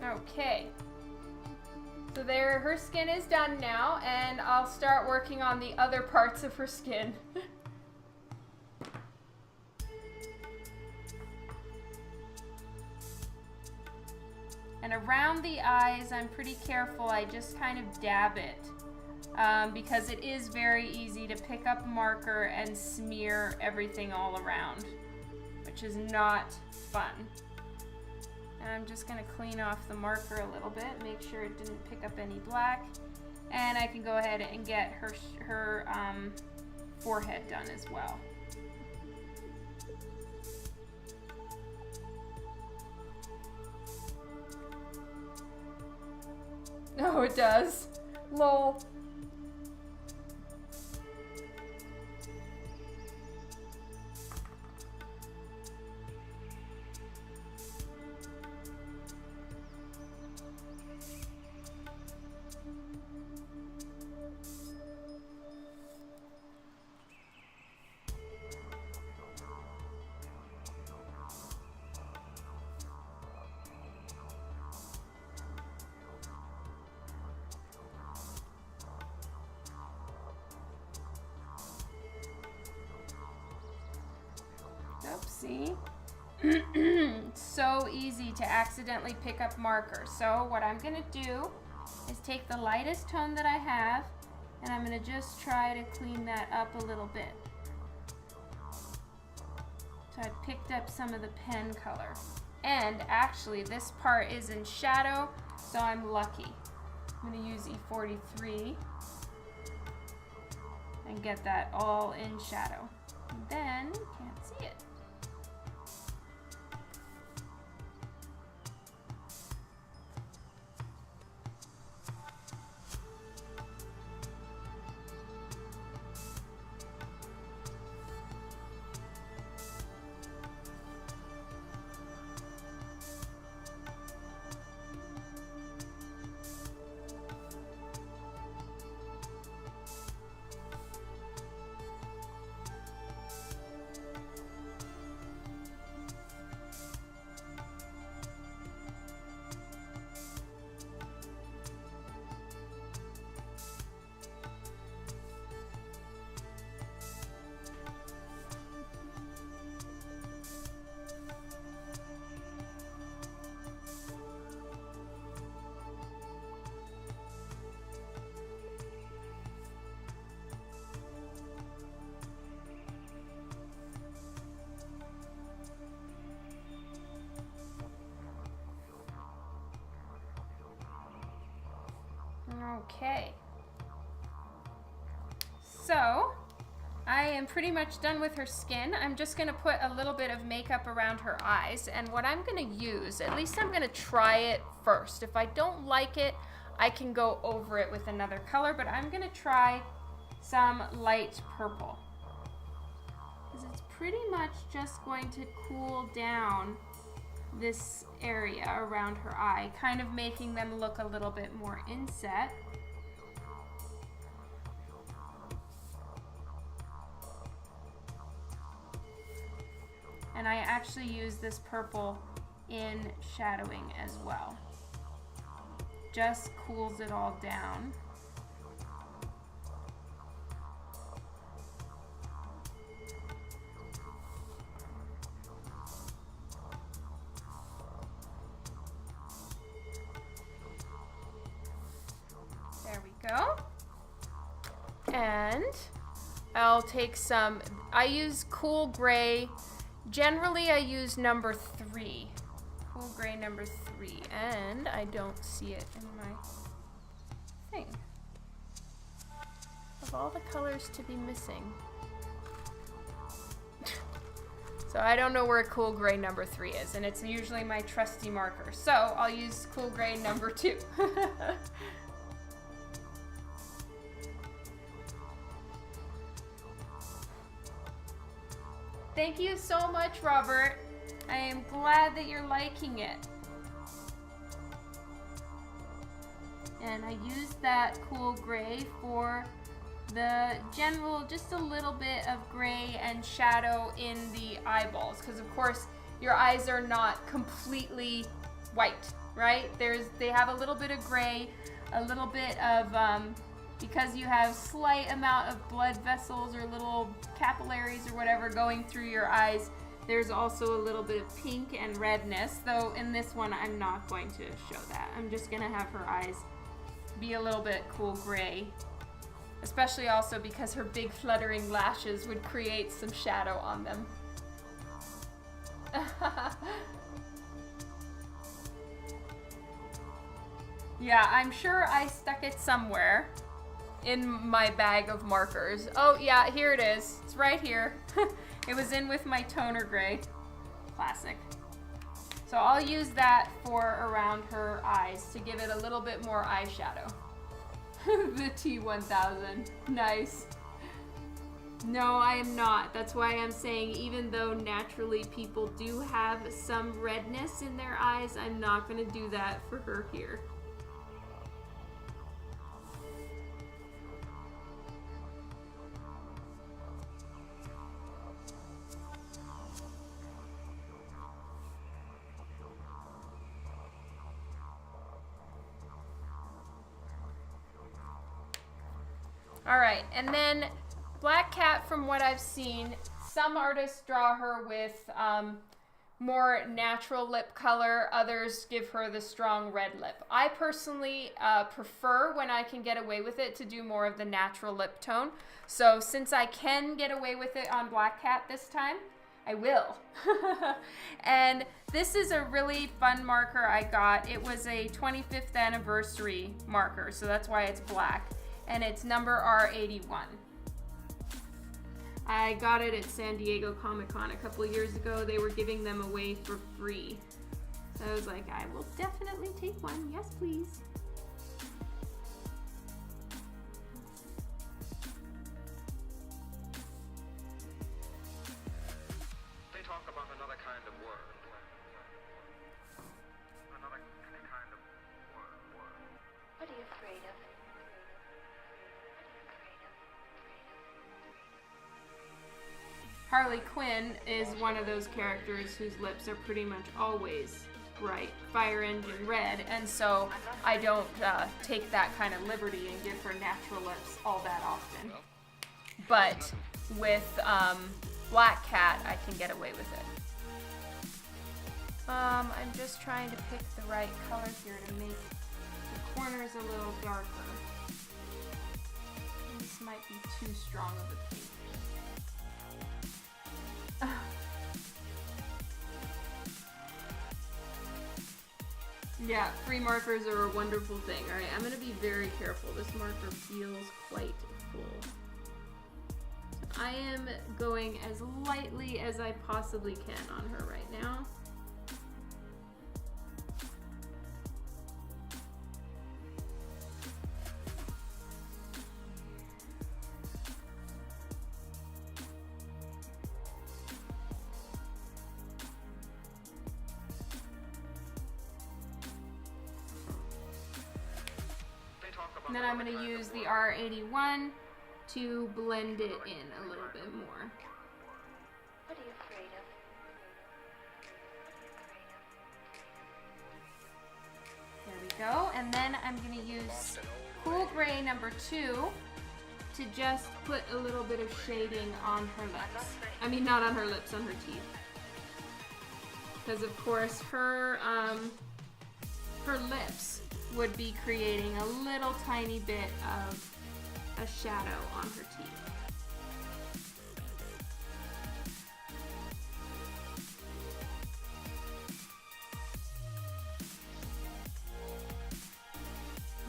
A: Okay. So there, her skin is done now, and I'll start working on the other parts of her skin. And around the eyes, I'm pretty careful. I just kind of dab it because it is very easy to pick up a marker and smear everything all around, which is not fun. And I'm just going to clean off the marker a little bit, make sure it didn't pick up any black. And I can go ahead and get her forehead done as well. Oh, it does. Lol. Oopsie. So easy to accidentally pick up markers. So what I'm going to do is take the lightest tone that I have, and I'm going to just try to clean that up a little bit. So I picked up some of the pen color. And actually this part is in shadow, so I'm lucky. I'm going to use E43 and get that all in shadow. And then you can't see it. Okay, so I am pretty much done with her skin. I'm just going to put a little bit of makeup around her eyes, and what I'm going to use, at least I'm going to try it first. If I don't like it, I can go over it with another color, but I'm going to try some light purple, because it's pretty much just going to cool down this area around her eye, kind of making them look a little bit more inset. And I actually use this purple in shadowing as well. Just cools it all down. There we go. And I'll take some, I use cool gray. Generally I use number 3. Cool gray number 3. And I don't see it in my thing. Of all the colors to be missing. So I don't know where cool gray number 3 is, and it's usually my trusty marker. So I'll use cool gray number 2. Thank you so much, Robert. I am glad that you're liking it. And I used that cool gray for the general, just a little bit of gray and shadow in the eyeballs, because of course your eyes are not completely white. right? They have a little bit of gray, a little bit of, because you have slight amount of blood vessels or little capillaries or whatever going through your eyes, there's also a little bit of pink and redness, though in this one I'm not going to show that. I'm just gonna have her eyes be a little bit cool gray, especially also because her big fluttering lashes would create some shadow on them. Yeah, I'm sure I stuck it somewhere in my bag of markers. Oh yeah, here it is. It's right here. It was in with my toner gray. Classic. So I'll use that for around her eyes to give it a little bit more eyeshadow. The T1000. Nice. No, I am not. That's why I'm saying even though naturally people do have some redness in their eyes, I'm not going to do that for her here. All right, and then Black Cat, from what I've seen, some artists draw her with more natural lip color, others give her the strong red lip. I personally prefer, when I can get away with it, to do more of the natural lip tone. So since I can get away with it on Black Cat this time, I will. And this is a really fun marker I got. It was a 25th anniversary marker, so that's why it's black. And it's number R81. I got it at San Diego Comic-Con a couple of years ago. They were giving them away for free. So I was like, I will definitely take one. Yes, please.
B: They talk about another kind of world. Another kind of world.
C: What are you afraid of?
A: Harley Quinn is one of those characters whose lips are pretty much always bright, fire engine red, and so I don't take that kind of liberty and give her natural lips all that often. But with Black Cat, I can get away with it. I'm just trying to pick the right color here to make the corners a little darker. This might be too strong of a pink. Yeah, free markers are a wonderful thing. Alright, I'm going to be very careful. This marker feels quite full. So I am going as lightly as I possibly can on her right now. And then I'm going to use the R81 to blend it in a little bit more.
C: What are you afraid of?
A: There we go. And then I'm going to use Cool Gray number 2 to just put a little bit of shading on her lips. I mean, not on her lips, on her teeth. Because of course her lips would be creating a little tiny bit of a shadow on her teeth.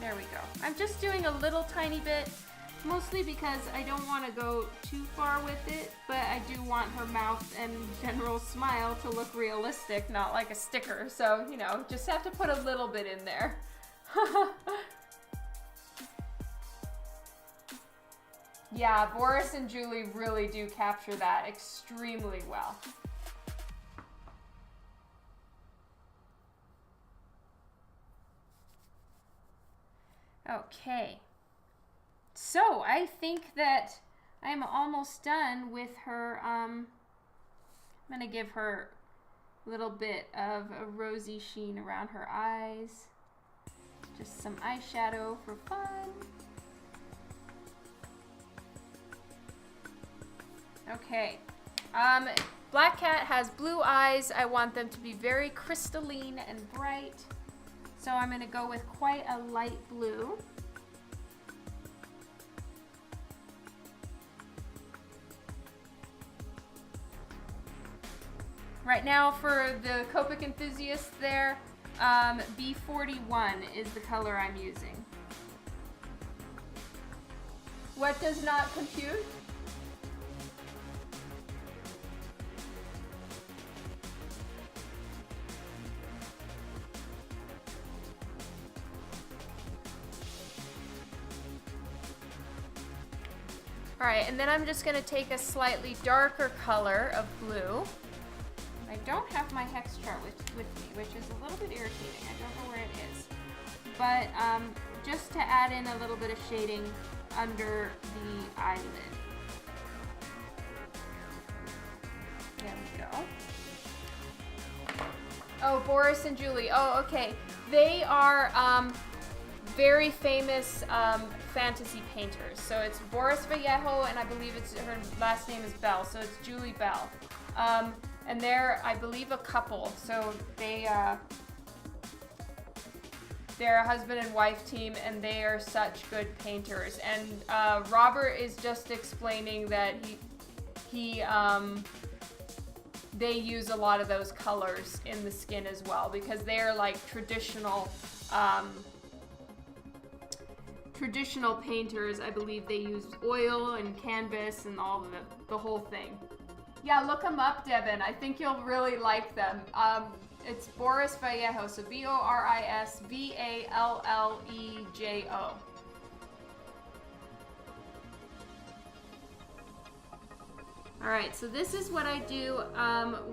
A: There we go. I'm just doing a little tiny bit, mostly because I don't want to go too far with it, but I do want her mouth and general smile to look realistic, not like a sticker. So, you know, just have to put a little bit in there. Yeah, Boris and Julie really do capture that extremely well. Okay. So, I think that I'm almost done with her. I'm going to give her little bit of a rosy sheen around her eyes. Just some eyeshadow for fun. Okay. Black Cat has blue eyes. I want them to be very crystalline and bright. So I'm going to go with quite a light blue. Right now for the Copic enthusiasts there, B41 is the color I'm using. What does not compute? Alright, and then I'm just going to take a slightly darker color of blue. I don't have my hex chart with me, which is a little bit irritating. I don't know where it is. But just to add in a little bit of shading under the eyelid. There we go. Oh, Boris and Julie. Oh, okay. They are very famous fantasy painters. So it's Boris Vallejo, and I believe her last name is Bell. So it's Julie Bell. And they're, I believe, a couple. So they're a husband and wife team, and they are such good painters. And Robert is just explaining that they use a lot of those colors in the skin as well, because they're like traditional painters. I believe they use oil and canvas and all of the whole thing. Yeah, look them up, Devin. I think you'll really like them. It's Boris Vallejo, so Boris Vallejo. Alright, so this is what I do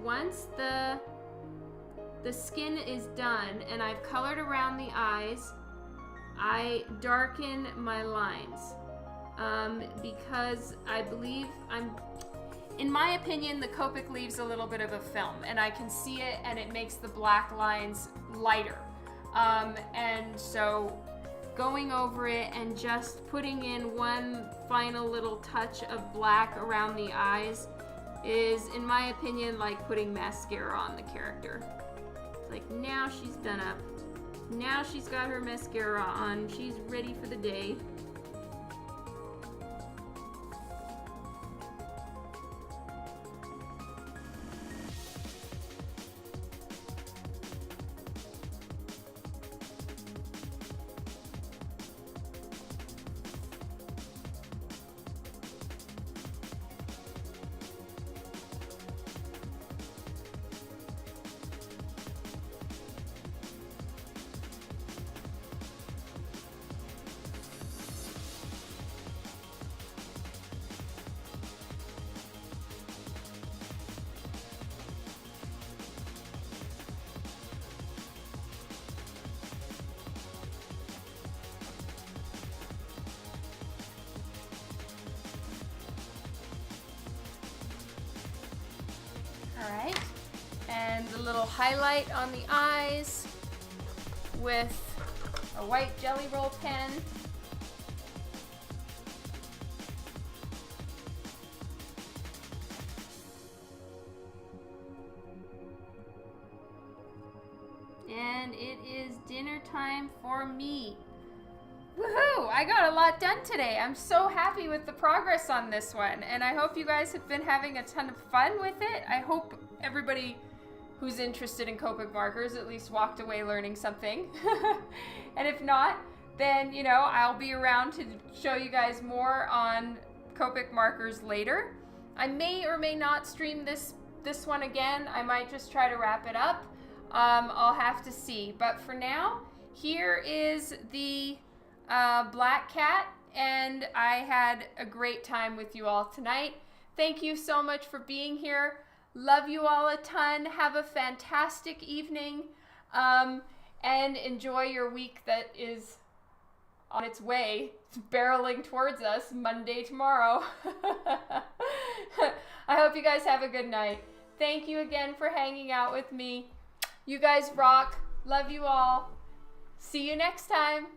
A: once the skin is done and I've colored around the eyes. I darken my lines because I believe in my opinion, the Copic leaves a little bit of a film, and I can see it, and it makes the black lines lighter. And so going over it and just putting in one final little touch of black around the eyes is, in my opinion, like putting mascara on the character. It's like, now she's done up. Now she's got her mascara on. She's ready for the day. Alright, and the little highlight on the eyes with a white Jelly Roll pen. And it is dinner time for me. Woohoo! I got a lot done today. I'm so happy with the progress on this one, and I hope you guys have been having a ton of fun with it. I hope everybody who's interested in Copic markers at least walked away learning something. And if not, then, you know, I'll be around to show you guys more on Copic markers later. I may or may not stream this one again. I might just try to wrap it up. I'll have to see. But for now, here is the Black Cat, and I had a great time with you all tonight. Thank you so much for being here. Love you all a ton. Have a fantastic evening, and enjoy your week that is on its way. It's barreling towards us Monday tomorrow. I hope you guys have a good night. Thank you again for hanging out with me. You guys rock. Love you all. See you next time.